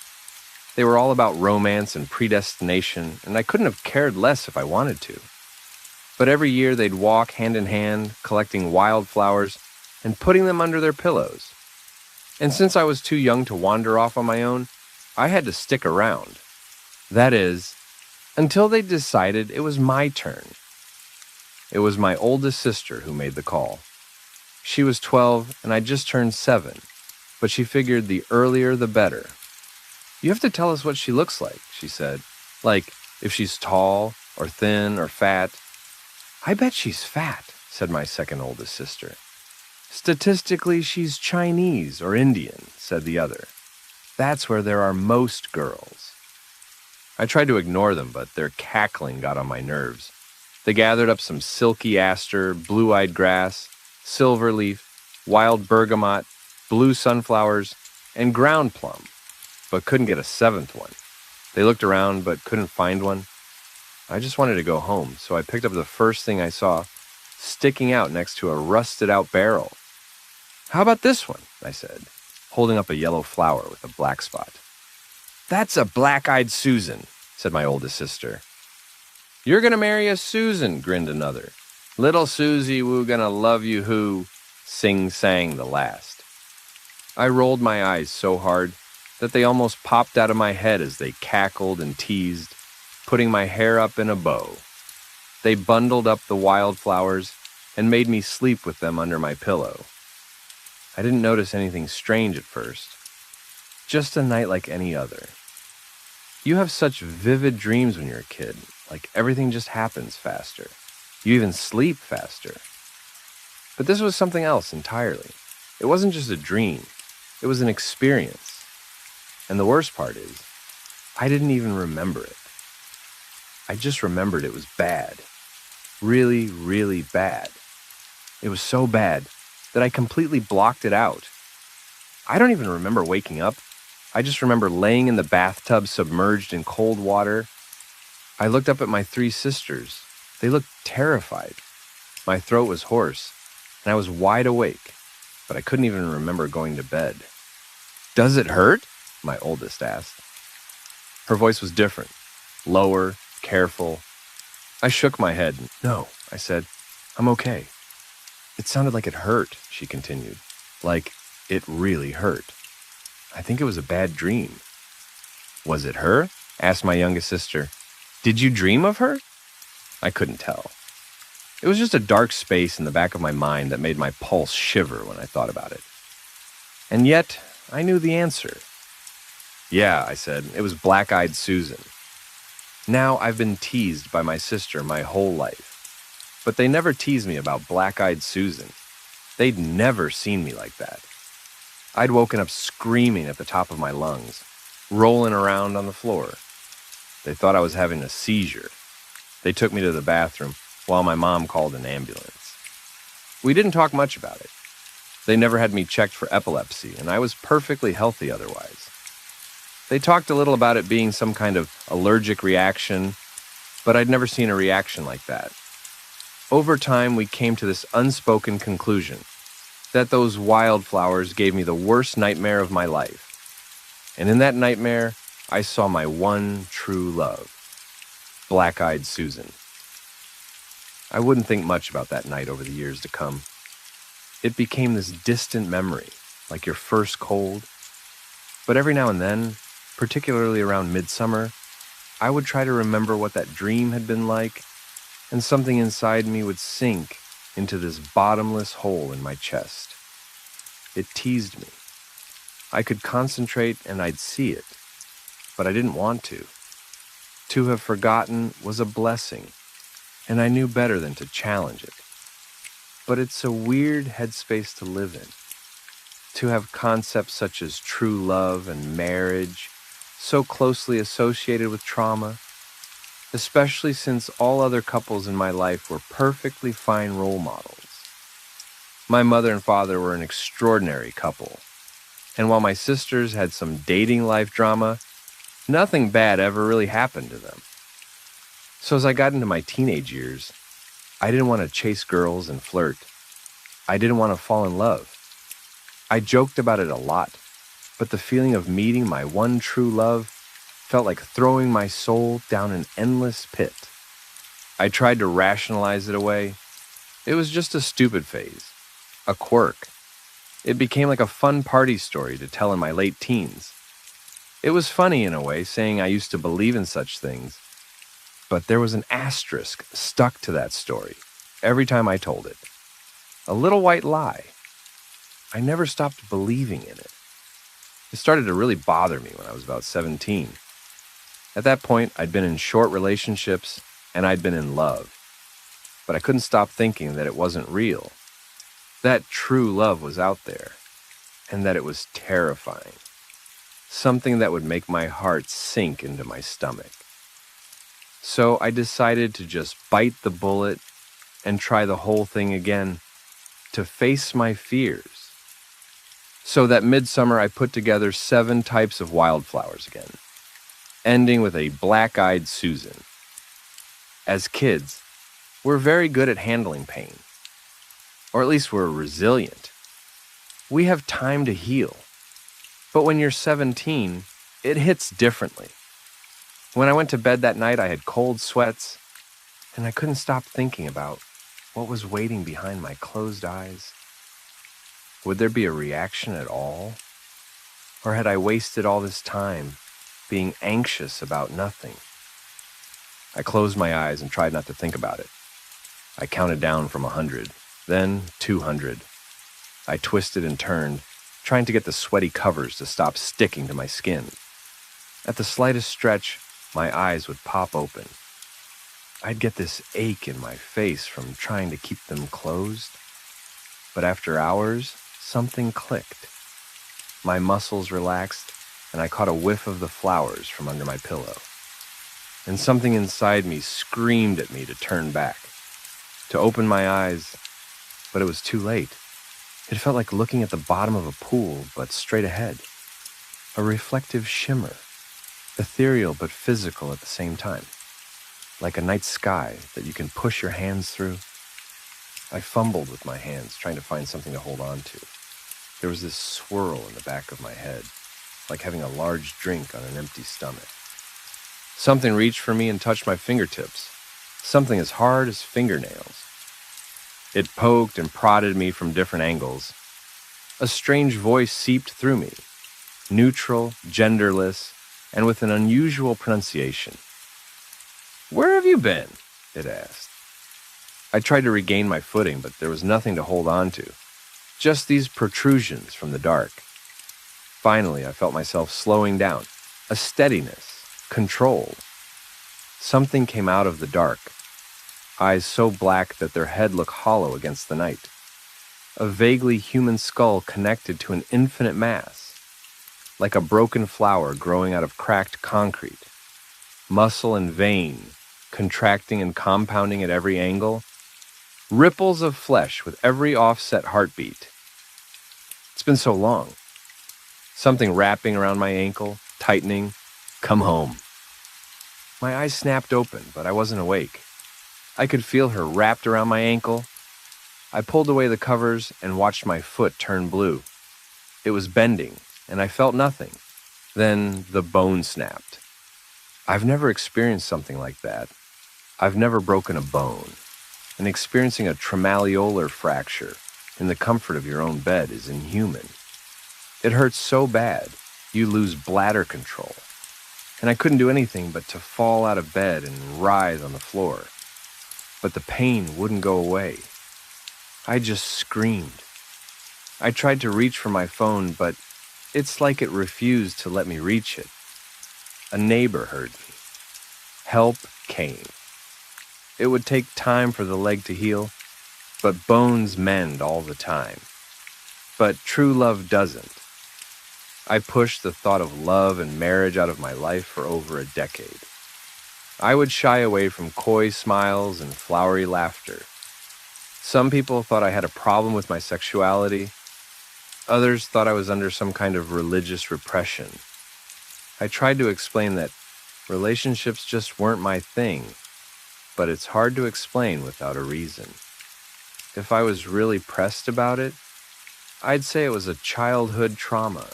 A: They were all about romance and predestination, and I couldn't have cared less if I wanted to. But every year they'd walk hand in hand, collecting wildflowers and putting them under their pillows. And since I was too young to wander off on my own, I had to stick around. That is, until they decided it was my turn. It was my oldest sister who made the call. She was 12 and I just turned 7, but she figured the earlier the better. "You have to tell us what she looks like," she said. "Like, if she's tall or thin or fat." "I bet she's fat," said my second oldest sister. "Statistically, she's Chinese or Indian," said the other. "That's where there are most girls." I tried to ignore them, but their cackling got on my nerves. They gathered up some silky aster, blue-eyed grass, silver leaf, wild bergamot, blue sunflowers, and ground plum, but couldn't get a 7th one. They looked around, but couldn't find one. I just wanted to go home, so I picked up the first thing I saw, sticking out next to a rusted-out barrel. "How about this one?" I said, holding up a yellow flower with a black spot. "That's a black-eyed Susan. said my oldest sister. You're gonna marry a Susan, grinned another. Little Susie, woo gonna love you who, sing-sang the last. I rolled my eyes so hard that they almost popped out of my head as they cackled and teased, putting my hair up in a bow. They bundled up the wildflowers and made me sleep with them under my pillow. I didn't notice anything strange at first. Just a night like any other. You have such vivid dreams when you're a kid, like everything just happens faster. You even sleep faster. But this was something else entirely. It wasn't just a dream. It was an experience. And the worst part is, I didn't even remember it. I just remembered it was bad. Really, really bad. It was so bad that I completely blocked it out. I don't even remember waking up. I just remember laying in the bathtub submerged in cold water. I looked up at my 3 sisters. They looked terrified. My throat was hoarse, and I was wide awake, but I couldn't even remember going to bed. Does it hurt? My oldest asked. Her voice was different, lower, careful. I shook my head. No, I said, I'm okay. It sounded like it hurt, she continued. Like it really hurt. I think it was a bad dream. Was it her? Asked my youngest sister. Did you dream of her? I couldn't tell. It was just a dark space in the back of my mind that made my pulse shiver when I thought about it. And yet, I knew the answer. Yeah, I said, it was Black-Eyed Susan. Now I've been teased by my sister my whole life. But they never teased me about Black-Eyed Susan. They'd never seen me like that. I'd woken up screaming at the top of my lungs, rolling around on the floor. They thought I was having a seizure. They took me to the bathroom while my mom called an ambulance. We didn't talk much about it. They never had me checked for epilepsy, and I was perfectly healthy otherwise. They talked a little about it being some kind of allergic reaction, but I'd never seen a reaction like that. Over time, we came to this unspoken conclusion that those wildflowers gave me the worst nightmare of my life. And in that nightmare, I saw my one true love, Black-Eyed Susan. I wouldn't think much about that night over the years to come. It became this distant memory, like your first cold. But every now and then, particularly around midsummer, I would try to remember what that dream had been like, and something inside me would sink into this bottomless hole in my chest. It teased me. I could concentrate and I'd see it, but I didn't want to. To have forgotten was a blessing, and I knew better than to challenge it. But it's a weird headspace to live in. To have concepts such as true love and marriage so closely associated with trauma, especially since all other couples in my life were perfectly fine role models. My mother and father were an extraordinary couple, and while my sisters had some dating life drama, nothing bad ever really happened to them. So as I got into my teenage years, I didn't want to chase girls and flirt. I didn't want to fall in love. I joked about it a lot, but the feeling of meeting my one true love felt like throwing my soul down an endless pit. I tried to rationalize it away. It was just a stupid phase, a quirk. It became like a fun party story to tell in my late teens. It was funny in a way, saying I used to believe in such things, but there was an asterisk stuck to that story every time I told it. A little white lie. I never stopped believing in it. It started to really bother me when I was about 17. At that point, I'd been in short relationships and I'd been in love. But I couldn't stop thinking that it wasn't real. That true love was out there, and that it was terrifying. Something that would make my heart sink into my stomach. So I decided to just bite the bullet and try the whole thing again, to face my fears. So that midsummer I put together 7 types of wildflowers again, ending with a Black-Eyed Susan. As kids, we're very good at handling pain. Or at least we're resilient. We have time to heal. But when you're 17, it hits differently. When I went to bed that night, I had cold sweats, and I couldn't stop thinking about what was waiting behind my closed eyes. Would there be a reaction at all? Or had I wasted all this time being anxious about nothing? I closed my eyes and tried not to think about it. I counted down from 100, then 200. I twisted and turned, trying to get the sweaty covers to stop sticking to my skin. At the slightest stretch, my eyes would pop open. I'd get this ache in my face from trying to keep them closed. But after hours, something clicked. My muscles relaxed, and I caught a whiff of the flowers from under my pillow. And something inside me screamed at me to turn back, to open my eyes, but it was too late. It felt like looking at the bottom of a pool, but straight ahead. A reflective shimmer, ethereal but physical at the same time, like a night sky that you can push your hands through. I fumbled with my hands, trying to find something to hold on to. There was this swirl in the back of my head, like having a large drink on an empty stomach. Something reached for me and touched my fingertips, something as hard as fingernails. It poked and prodded me from different angles. A strange voice seeped through me, neutral, genderless, and with an unusual pronunciation. "Where have you been?" it asked. I tried to regain my footing, but there was nothing to hold on to, just these protrusions from the dark. Finally, I felt myself slowing down, a steadiness, control. Something came out of the dark, eyes so black that their head looked hollow against the night. A vaguely human skull connected to an infinite mass, like a broken flower growing out of cracked concrete. Muscle and vein, contracting and compounding at every angle. Ripples of flesh with every offset heartbeat. It's been so long. Something wrapping around my ankle, tightening. "Come home." My eyes snapped open, but I wasn't awake. I could feel her wrapped around my ankle. I pulled away the covers and watched my foot turn blue. It was bending, and I felt nothing. Then the bone snapped. I've never experienced something like that. I've never broken a bone. And experiencing a tremalleolar fracture in the comfort of your own bed is inhuman. It hurts so bad, you lose bladder control. And I couldn't do anything but to fall out of bed and writhe on the floor. But the pain wouldn't go away. I just screamed. I tried to reach for my phone, but it's like it refused to let me reach it. A neighbor heard me. Help came. It would take time for the leg to heal, but bones mend all the time. But true love doesn't. I pushed the thought of love and marriage out of my life for over a decade. I would shy away from coy smiles and flowery laughter. Some people thought I had a problem with my sexuality. Others thought I was under some kind of religious repression. I tried to explain that relationships just weren't my thing, but it's hard to explain without a reason. If I was really pressed about it, I'd say it was a childhood trauma.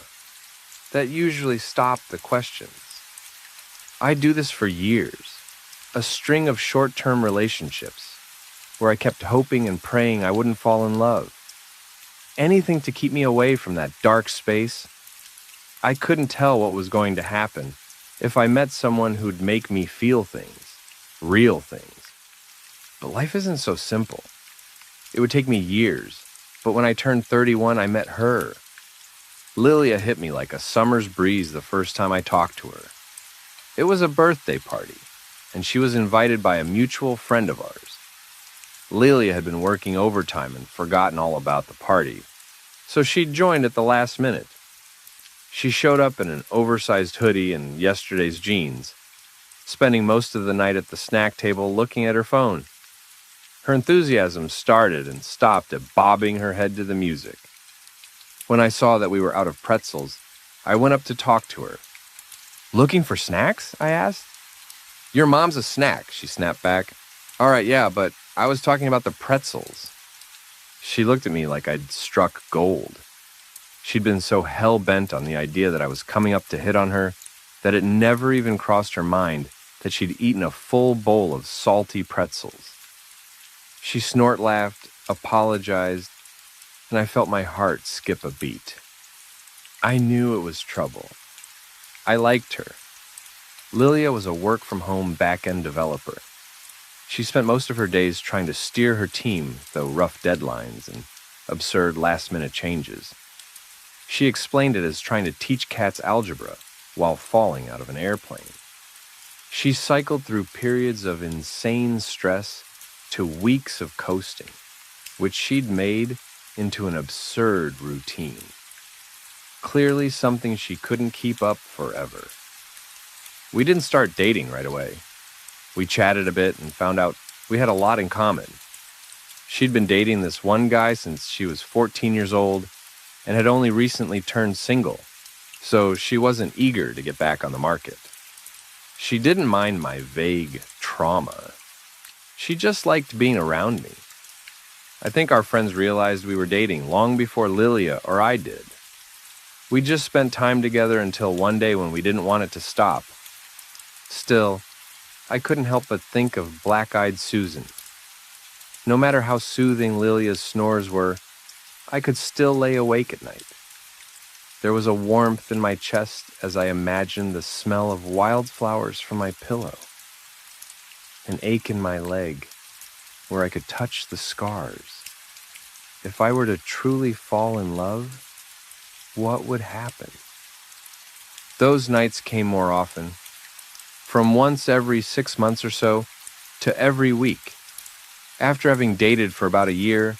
A: That usually stopped the questions. I do this for years, a string of short-term relationships, where I kept hoping and praying I wouldn't fall in love. Anything to keep me away from that dark space. I couldn't tell what was going to happen if I met someone who'd make me feel things, real things. But life isn't so simple. It would take me years, but when I turned 31, I met her. Lilia hit me like a summer's breeze the first time I talked to her. It was a birthday party, and she was invited by a mutual friend of ours. Lilia had been working overtime and forgotten all about the party, so she'd joined at the last minute. She showed up in an oversized hoodie and yesterday's jeans, spending most of the night at the snack table looking at her phone. Her enthusiasm started and stopped at bobbing her head to the music. When I saw that we were out of pretzels, I went up to talk to her. "Looking for snacks?" I asked. "Your mom's a snack," she snapped back. "All right, yeah, but I was talking about the pretzels." She looked at me like I'd struck gold. She'd been so hell-bent on the idea that I was coming up to hit on her that it never even crossed her mind that she'd eaten a full bowl of salty pretzels. She snort-laughed, apologized, and I felt my heart skip a beat. I knew it was trouble. I liked her. Lilia was a work-from-home back-end developer. She spent most of her days trying to steer her team through rough deadlines and absurd last-minute changes. She explained it as trying to teach cats algebra while falling out of an airplane. She cycled through periods of insane stress to weeks of coasting, which she'd made into an absurd routine. Clearly something she couldn't keep up forever. We didn't start dating right away. We chatted a bit and found out we had a lot in common. She'd been dating this one guy since she was 14 years old and had only recently turned single, so she wasn't eager to get back on the market. She didn't mind my vague trauma. She just liked being around me. I think our friends realized we were dating long before Lilia or I did. We just spent time together until one day when we didn't want it to stop. Still, I couldn't help but think of black-eyed Susan. No matter how soothing Lilia's snores were, I could still lay awake at night. There was a warmth in my chest as I imagined the smell of wildflowers from my pillow. An ache in my leg where I could touch the scars. If I were to truly fall in love, what would happen? Those nights came more often, from once every 6 months or so to every week. After having dated for about a year,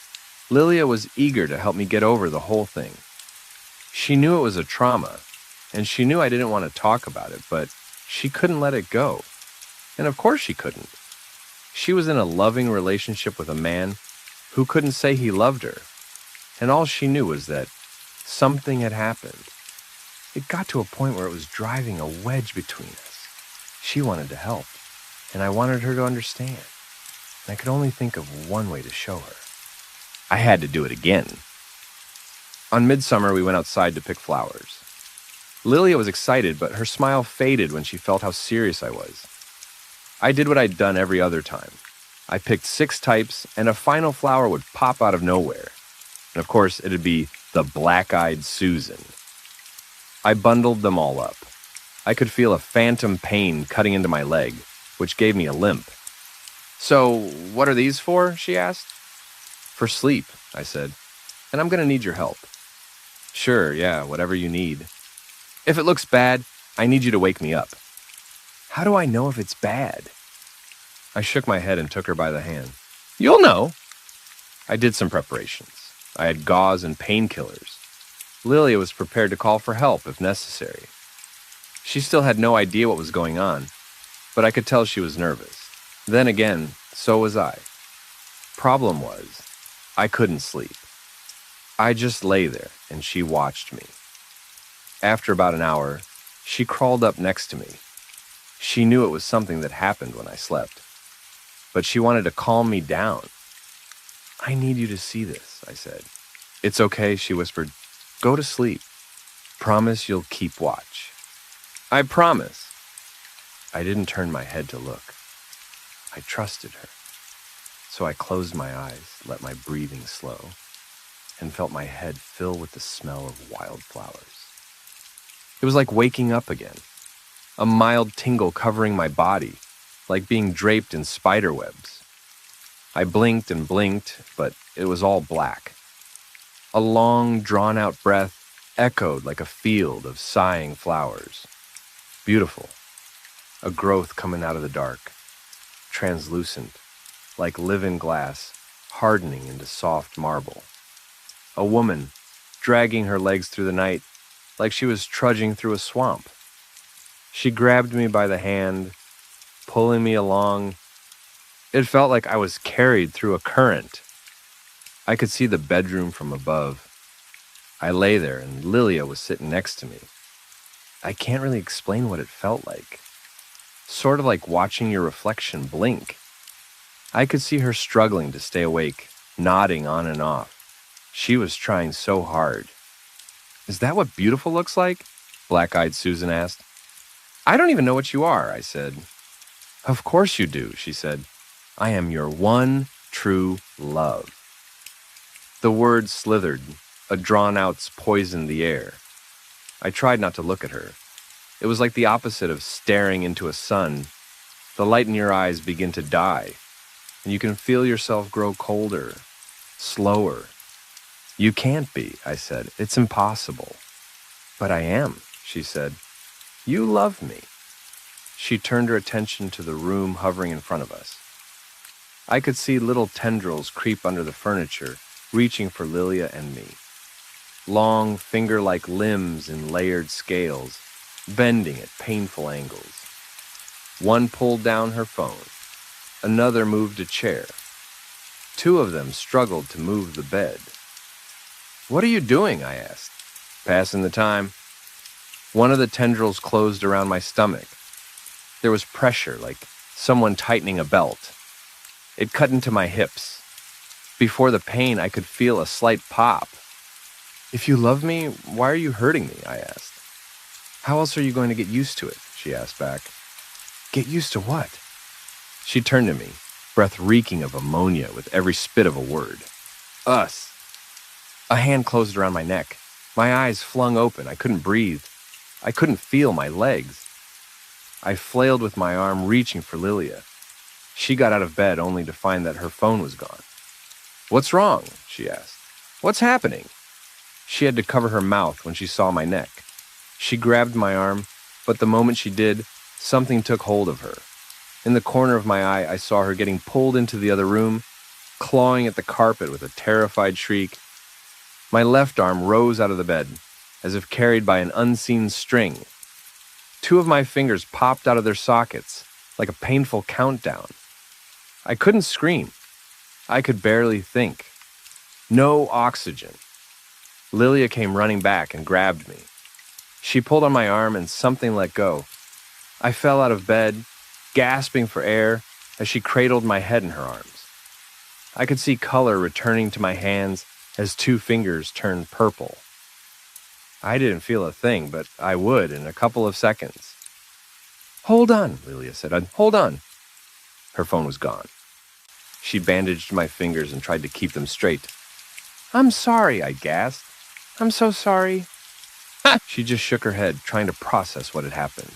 A: Lilia was eager to help me get over the whole thing. She knew it was a trauma, and she knew I didn't want to talk about it, but she couldn't let it go. And of course she couldn't. She was in a loving relationship with a man who couldn't say he loved her, and all she knew was that something had happened. It got to a point where it was driving a wedge between us. She wanted to help, and I wanted her to understand. And I could only think of one way to show her. I had to do it again. On midsummer, we went outside to pick flowers. Lilia was excited, but her smile faded when she felt how serious I was. I did what I'd done every other time. I picked 6 types, and a final flower would pop out of nowhere. And of course, it'd be the black-eyed Susan. I bundled them all up. I could feel a phantom pain cutting into my leg, which gave me a limp. "So, what are these for?" she asked. "For sleep," I said, "and I'm going to need your help." "Sure, yeah, whatever you need." "If it looks bad, I need you to wake me up." "How do I know if it's bad?" I shook my head and took her by the hand. "You'll know." I did some preparations. I had gauze and painkillers. Lilia was prepared to call for help if necessary. She still had no idea what was going on, but I could tell she was nervous. Then again, so was I. Problem was, I couldn't sleep. I just lay there, and she watched me. After about an hour, she crawled up next to me. She knew it was something that happened when I slept, but she wanted to calm me down. "I need you to see this," I said. "It's okay," she whispered. "Go to sleep. Promise you'll keep watch." "I promise." I didn't turn my head to look. I trusted her. So I closed my eyes, let my breathing slow, and felt my head fill with the smell of wildflowers. It was like waking up again, a mild tingle covering my body, like being draped in spider webs. I blinked and blinked, but it was all black. A long, drawn-out breath echoed like a field of sighing flowers. Beautiful. A growth coming out of the dark, translucent, like living glass, hardening into soft marble. A woman, dragging her legs through the night, like she was trudging through a swamp. She grabbed me by the hand, pulling me along. It felt like I was carried through a current. I could see the bedroom from above. I lay there, and Lilia was sitting next to me. I can't really explain what it felt like. Sort of like watching your reflection blink. I could see her struggling to stay awake, nodding on and off. She was trying so hard. "Is that what beautiful looks like?" Black-eyed Susan asked. "I don't even know what you are," I said. Of course you do, she said. I am your one true love. The words slithered, a drawn-out poisoned the air. I tried not to look at her. It was like the opposite of staring into a sun. The light in your eyes begin to die, and you can feel yourself grow colder, slower. You can't be, I said. It's impossible. But I am, she said. You love me. She turned her attention to the room hovering in front of us. I could see little tendrils creep under the furniture, reaching for Lilia and me. Long, finger-like limbs in layered scales, bending at painful angles. One pulled down her phone. Another moved a chair. Two of them struggled to move the bed. What are you doing? I asked. Passing the time. One of the tendrils closed around my stomach. There was pressure, like someone tightening a belt. It cut into my hips. Before the pain, I could feel a slight pop. If you love me, why are you hurting me? I asked. How else are you going to get used to it? She asked back. Get used to what? She turned to me, breath reeking of ammonia with every spit of a word. Us. A hand closed around my neck. My eyes flung open. I couldn't breathe. I couldn't feel my legs. I flailed with my arm, reaching for Lilia. She got out of bed only to find that her phone was gone. What's wrong? She asked. What's happening? She had to cover her mouth when she saw my neck. She grabbed my arm, but the moment she did, something took hold of her. In the corner of my eye, I saw her getting pulled into the other room, clawing at the carpet with a terrified shriek. My left arm rose out of the bed, as if carried by an unseen string. Two of my fingers popped out of their sockets, like a painful countdown. I couldn't scream. I could barely think. No oxygen. Lilia came running back and grabbed me. She pulled on my arm and something let go. I fell out of bed, gasping for air, as she cradled my head in her arms. I could see color returning to my hands as two fingers turned purple. I didn't feel a thing, but I would in a couple of seconds. Hold on, Lilia said. Hold on. Her phone was gone. She bandaged my fingers and tried to keep them straight. I'm sorry, I gasped. I'm so sorry. She just shook her head, trying to process what had happened.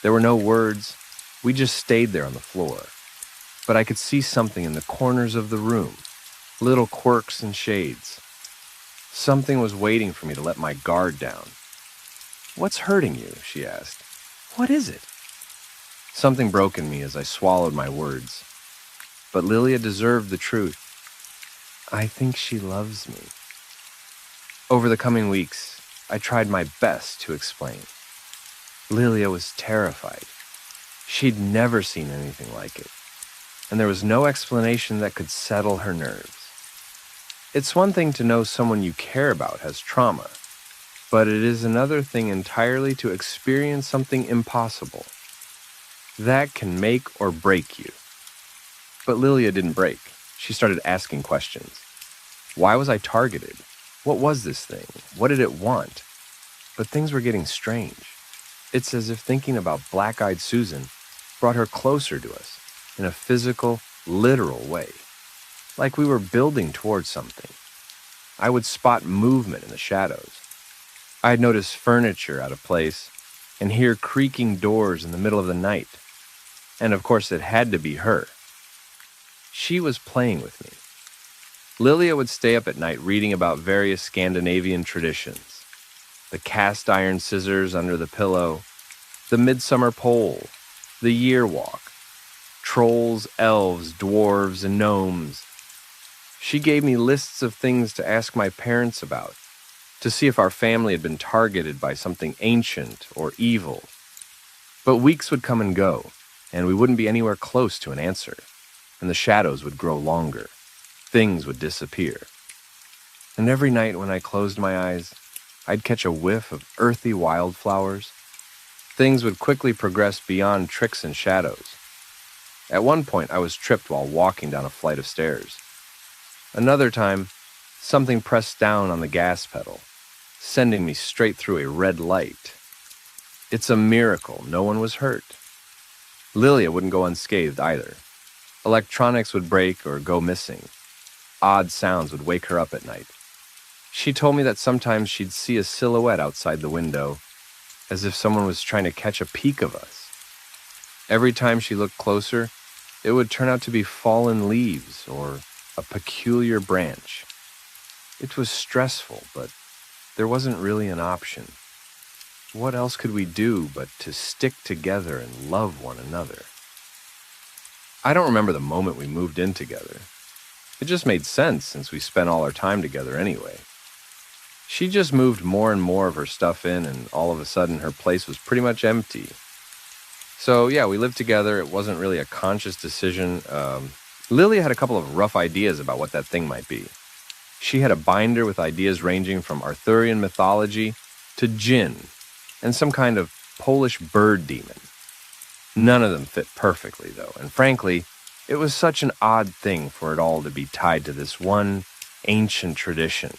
A: There were no words. We just stayed there on the floor. But I could see something in the corners of the room, little quirks and shades. Something was waiting for me to let my guard down. What's hurting you? She asked. What is it? Something broke in me as I swallowed my words. But Lilia deserved the truth. I think she loves me. Over the coming weeks, I tried my best to explain. Lilia was terrified. She'd never seen anything like it, and there was no explanation that could settle her nerves. It's one thing to know someone you care about has trauma, but it is another thing entirely to experience something impossible. That can make or break you. But Lilia didn't break. She started asking questions. Why was I targeted? What was this thing? What did it want? But things were getting strange. It's as if thinking about Black-Eyed Susan brought her closer to us in a physical, literal way. Like we were building towards something. I would spot movement in the shadows. I'd notice furniture out of place and hear creaking doors in the middle of the night. And of course it had to be her. She was playing with me. Lilia would stay up at night reading about various Scandinavian traditions. The cast iron scissors under the pillow, the midsummer pole, the year walk, trolls, elves, dwarves, and gnomes. She gave me lists of things to ask my parents about, to see if our family had been targeted by something ancient or evil. But weeks would come and go, and we wouldn't be anywhere close to an answer, and the shadows would grow longer. Things would disappear. And every night when I closed my eyes, I'd catch a whiff of earthy wildflowers. Things would quickly progress beyond tricks and shadows. At one point, I was tripped while walking down a flight of stairs. Another time, something pressed down on the gas pedal, sending me straight through a red light. It's a miracle no one was hurt. Lilia wouldn't go unscathed either. Electronics would break or go missing. Odd sounds would wake her up at night. She told me that sometimes she'd see a silhouette outside the window, as if someone was trying to catch a peek of us. Every time she looked closer, it would turn out to be fallen leaves or a peculiar branch. It was stressful, but there wasn't really an option. What else could we do but to stick together and love one another? I don't remember the moment we moved in together. It just made sense since we spent all our time together anyway. She just moved more and more of her stuff in, and all of a sudden her place was pretty much empty. So yeah, we lived together. It wasn't really a conscious decision. Lily had a couple of rough ideas about what that thing might be. She had a binder with ideas ranging from Arthurian mythology to djinn and some kind of Polish bird demon. None of them fit perfectly, though, and frankly, it was such an odd thing for it all to be tied to this one ancient tradition.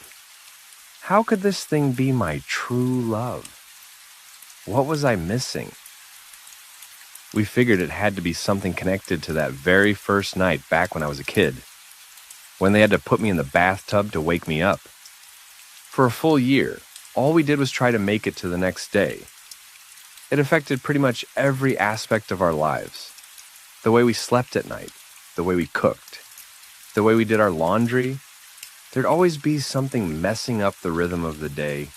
A: How could this thing be my true love? What was I missing? We figured it had to be something connected to that very first night back when I was a kid, when they had to put me in the bathtub to wake me up. For a full year, all we did was try to make it to the next day. It affected pretty much every aspect of our lives. The way we slept at night, the way we cooked, the way we did our laundry. There'd always be something messing up the rhythm of the day.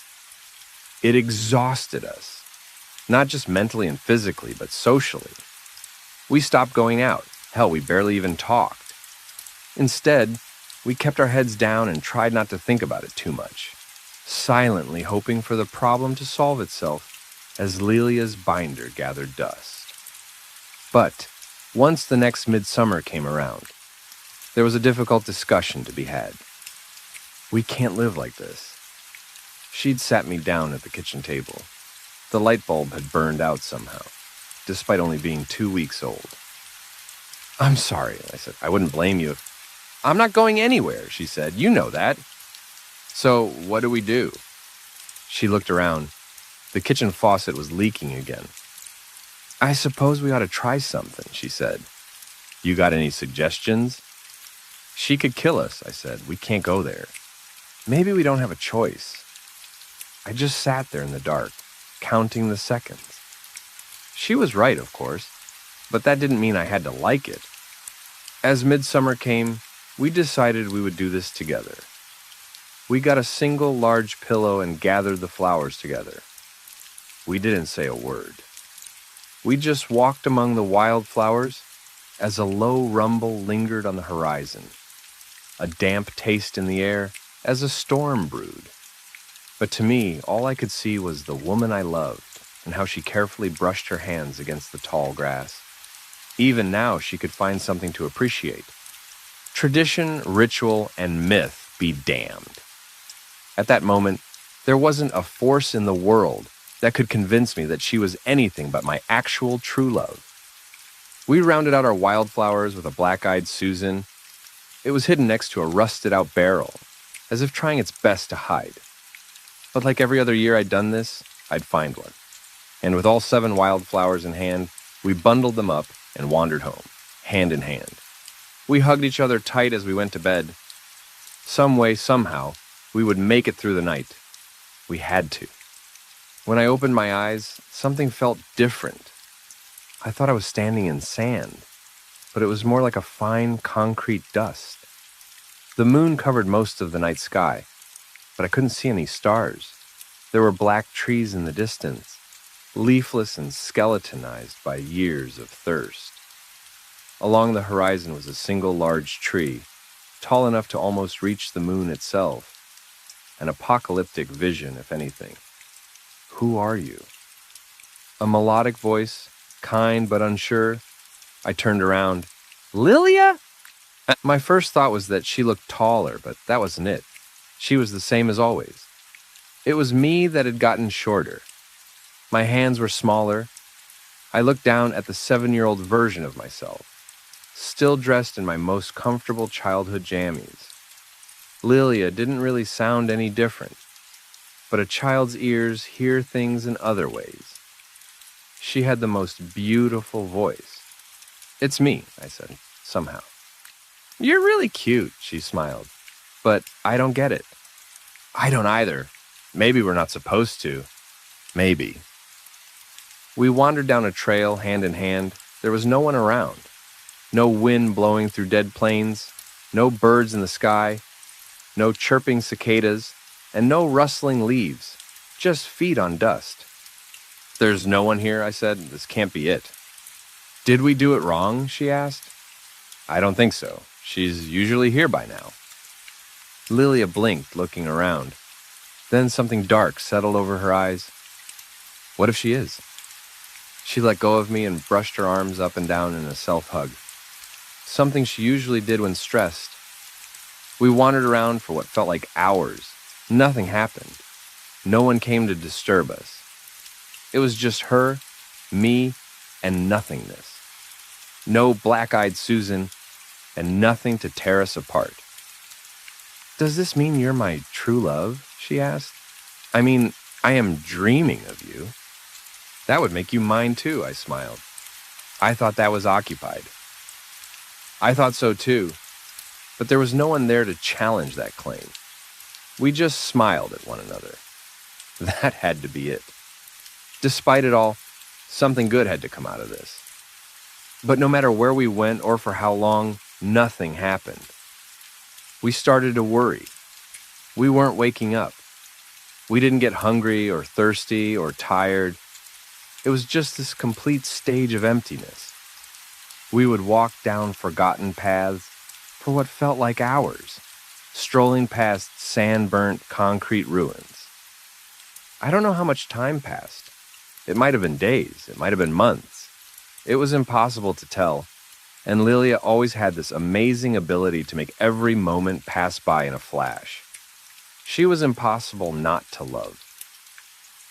A: It exhausted us, not just mentally and physically, but socially. We stopped going out. Hell, we barely even talked. Instead, we kept our heads down and tried not to think about it too much, silently hoping for the problem to solve itself as Lilia's binder gathered dust. But once the next midsummer came around, there was a difficult discussion to be had. We can't live like this. She'd sat me down at the kitchen table. The light bulb had burned out somehow, despite only being 2 weeks old. "I'm sorry," I said. "I wouldn't blame you if—" "I'm not going anywhere," she said. "You know that." "So what do we do?" She looked around. The kitchen faucet was leaking again. "I suppose we ought to try something," she said. "You got any suggestions?" "She could kill us," I said. "We can't go there. Maybe we don't have a choice." I just sat there in the dark, counting the seconds. She was right, of course, but that didn't mean I had to like it. As midsummer came, we decided we would do this together. We got a single large pillow and gathered the flowers together. We didn't say a word. We just walked among the wildflowers as a low rumble lingered on the horizon, a damp taste in the air as a storm brewed. But to me, all I could see was the woman I loved and how she carefully brushed her hands against the tall grass. Even now, she could find something to appreciate. Tradition, ritual, and myth be damned. At that moment, there wasn't a force in the world that could convince me that she was anything but my actual true love. We rounded out our wildflowers with a black-eyed Susan. It was hidden next to a rusted-out barrel, as if trying its best to hide. But like every other year I'd done this, I'd find one. And with all 7 wildflowers in hand, we bundled them up and wandered home, hand in hand. We hugged each other tight as we went to bed. Some way, somehow, we would make it through the night. We had to. When I opened my eyes, something felt different. I thought I was standing in sand, but it was more like a fine concrete dust. The moon covered most of the night sky, but I couldn't see any stars. There were black trees in the distance, leafless and skeletonized by years of thirst. Along the horizon was a single large tree, tall enough to almost reach the moon itself. An apocalyptic vision, if anything. "Who are you?" A melodic voice, kind but unsure. I turned around. "Lilia?" My first thought was that she looked taller, but that wasn't it. She was the same as always. It was me that had gotten shorter. My hands were smaller. I looked down at the 7-year-old version of myself, still dressed in my most comfortable childhood jammies. Lilia didn't really sound any different, but a child's ears hear things in other ways. She had the most beautiful voice, It's me, I said, somehow. You're really cute, she smiled. But I don't get it. I don't either. Maybe we're not supposed to. Maybe. We wandered down a trail hand in hand. There was no one around. No wind blowing through dead plains, no birds in the sky, no chirping cicadas, and no rustling leaves, just feet on dust. There's no one here, I said. This can't be it. Did we do it wrong? She asked. I don't think so. She's usually here by now. Lilia blinked, looking around. Then something dark settled over her eyes. What if she is? She let go of me and brushed her arms up and down in a self-hug. Something she usually did when stressed. We wandered around for what felt like hours. Nothing happened. No one came to disturb us. It was just her, me, and nothingness. No black-eyed Susan, and nothing to tear us apart. Does this mean you're my true love? She asked. I mean, I am dreaming of you. That would make you mine too, I smiled. I thought that was occupied. I thought so too, but there was no one there to challenge that claim. We just smiled at one another. That had to be it. Despite it all, something good had to come out of this. But no matter where we went or for how long, nothing happened. We started to worry. We weren't waking up. We didn't get hungry or thirsty or tired. It was just this complete stage of emptiness. We would walk down forgotten paths for what felt like hours, strolling past sand-burnt concrete ruins. I don't know how much time passed. It might have been days. It might have been months. It was impossible to tell, and Lilia always had this amazing ability to make every moment pass by in a flash. She was impossible not to love.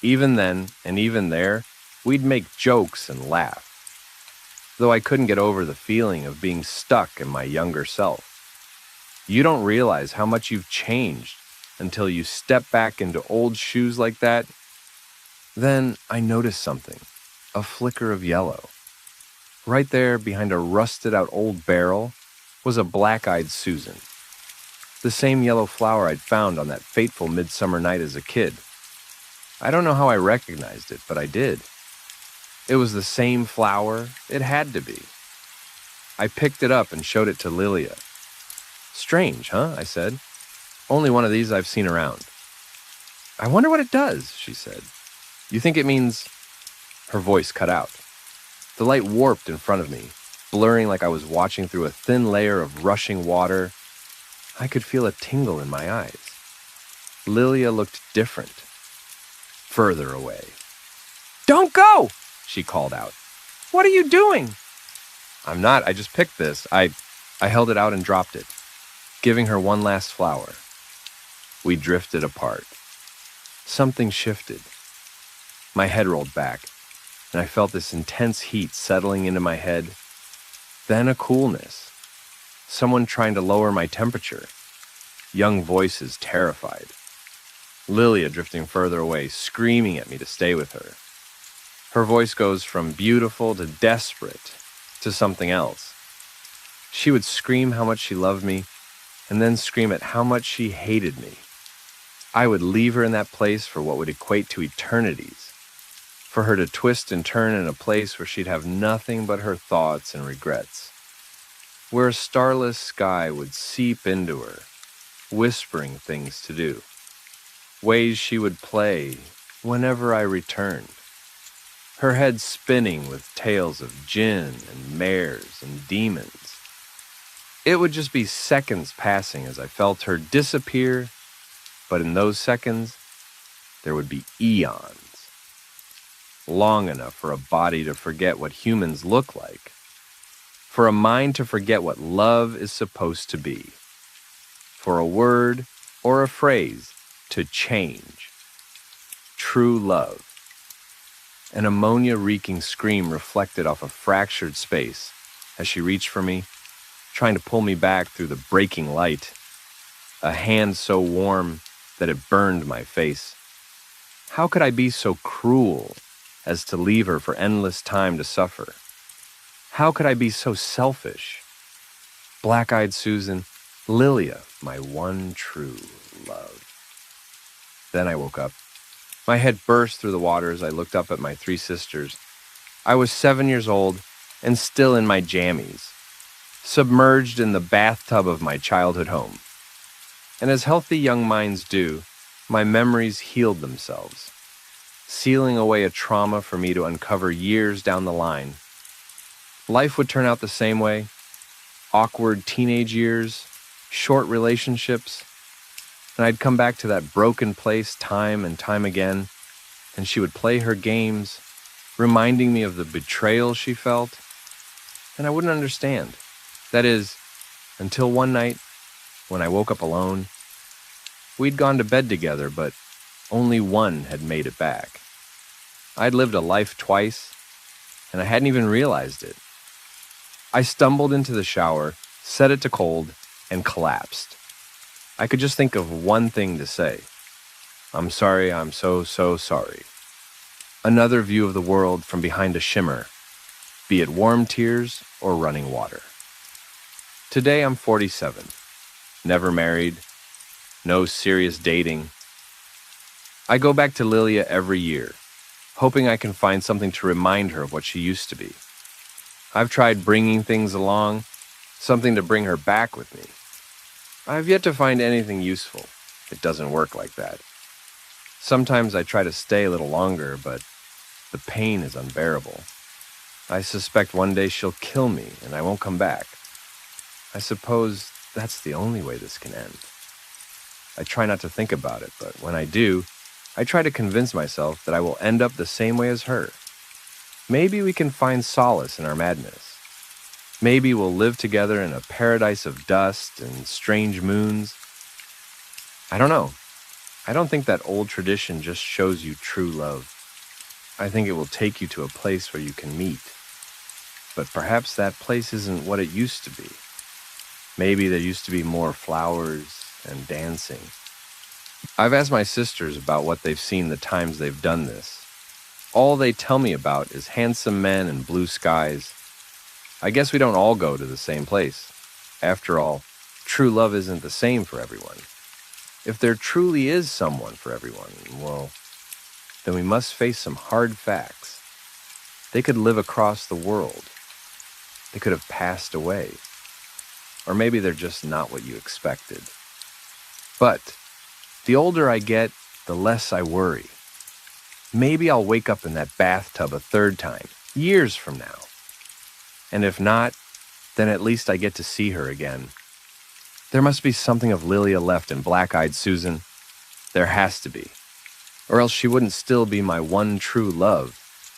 A: Even then, and even there, we'd make jokes and laugh. Though I couldn't get over the feeling of being stuck in my younger self. You don't realize how much you've changed until you step back into old shoes like that. Then I noticed something, a flicker of yellow. Right there behind a rusted-out old barrel was a black-eyed Susan. The same yellow flower I'd found on that fateful midsummer night as a kid. I don't know how I recognized it, but I did. It was the same flower. It had to be. I picked it up and showed it to Lilia. Strange, huh? I said. Only one of these I've seen around. I wonder what it does, she said. You think it means... Her voice cut out. The light warped in front of me, blurring like I was watching through a thin layer of rushing water. I could feel a tingle in my eyes. Lilia looked different. Further away. Don't go! She called out. What are you doing? I'm not. I just picked this. I held it out and dropped it, giving her one last flower. We drifted apart. Something shifted. My head rolled back, and I felt this intense heat settling into my head. Then a coolness. Someone trying to lower my temperature. Young voices terrified. Lilia drifting further away, screaming at me to stay with her. Her voice goes from beautiful to desperate to something else. She would scream how much she loved me, and then scream at how much she hated me. I would leave her in that place for what would equate to eternities, for her to twist and turn in a place where she'd have nothing but her thoughts and regrets, where a starless sky would seep into her, whispering things to do, ways she would play whenever I returned. Her head spinning with tales of jinn and mares and demons. It would just be seconds passing as I felt her disappear, but in those seconds, there would be eons. Long enough for a body to forget what humans look like, for a mind to forget what love is supposed to be, for a word or a phrase to change. True love. An ammonia-reeking scream reflected off a fractured space as she reached for me, trying to pull me back through the breaking light. A hand so warm that it burned my face. How could I be so cruel as to leave her for endless time to suffer? How could I be so selfish? Black-eyed Susan, Lilia, my one true love. Then I woke up. My head burst through the water as I looked up at my three sisters. I was 7 years old and still in my jammies, submerged in the bathtub of my childhood home. And as healthy young minds do, my memories healed themselves, sealing away a trauma for me to uncover years down the line. Life would turn out the same way: awkward teenage years, short relationships, and I'd come back to that broken place time and time again, and she would play her games, reminding me of the betrayal she felt, and I wouldn't understand. That is, until one night, when I woke up alone. We'd gone to bed together, but only one had made it back. I'd lived a life twice, and I hadn't even realized it. I stumbled into the shower, set it to cold, and collapsed. I could just think of one thing to say. I'm sorry, I'm so sorry. Another view of the world from behind a shimmer, be it warm tears or running water. Today I'm 47, never married, no serious dating. I go back to Lilia every year, hoping I can find something to remind her of what she used to be. I've tried bringing things along, something to bring her back with me. I've yet to find anything useful. It doesn't work like that. Sometimes I try to stay a little longer, but the pain is unbearable. I suspect one day she'll kill me and I won't come back. I suppose that's the only way this can end. I try not to think about it, but when I do, I try to convince myself that I will end up the same way as her. Maybe we can find solace in our madness. Maybe we'll live together in a paradise of dust and strange moons. I don't know. I don't think that old tradition just shows you true love. I think it will take you to a place where you can meet. But perhaps that place isn't what it used to be. Maybe there used to be more flowers and dancing. I've asked my sisters about what they've seen the times they've done this. All they tell me about is handsome men and blue skies. I guess we don't all go to the same place. After all, true love isn't the same for everyone. If there truly is someone for everyone, well, then we must face some hard facts. They could live across the world. They could have passed away. Or maybe they're just not what you expected. But the older I get, the less I worry. Maybe I'll wake up in that bathtub a third time, years from now. And if not, then at least I get to see her again. There must be something of Lilia left in Black-Eyed Susan. There has to be. Or else she wouldn't still be my one true love.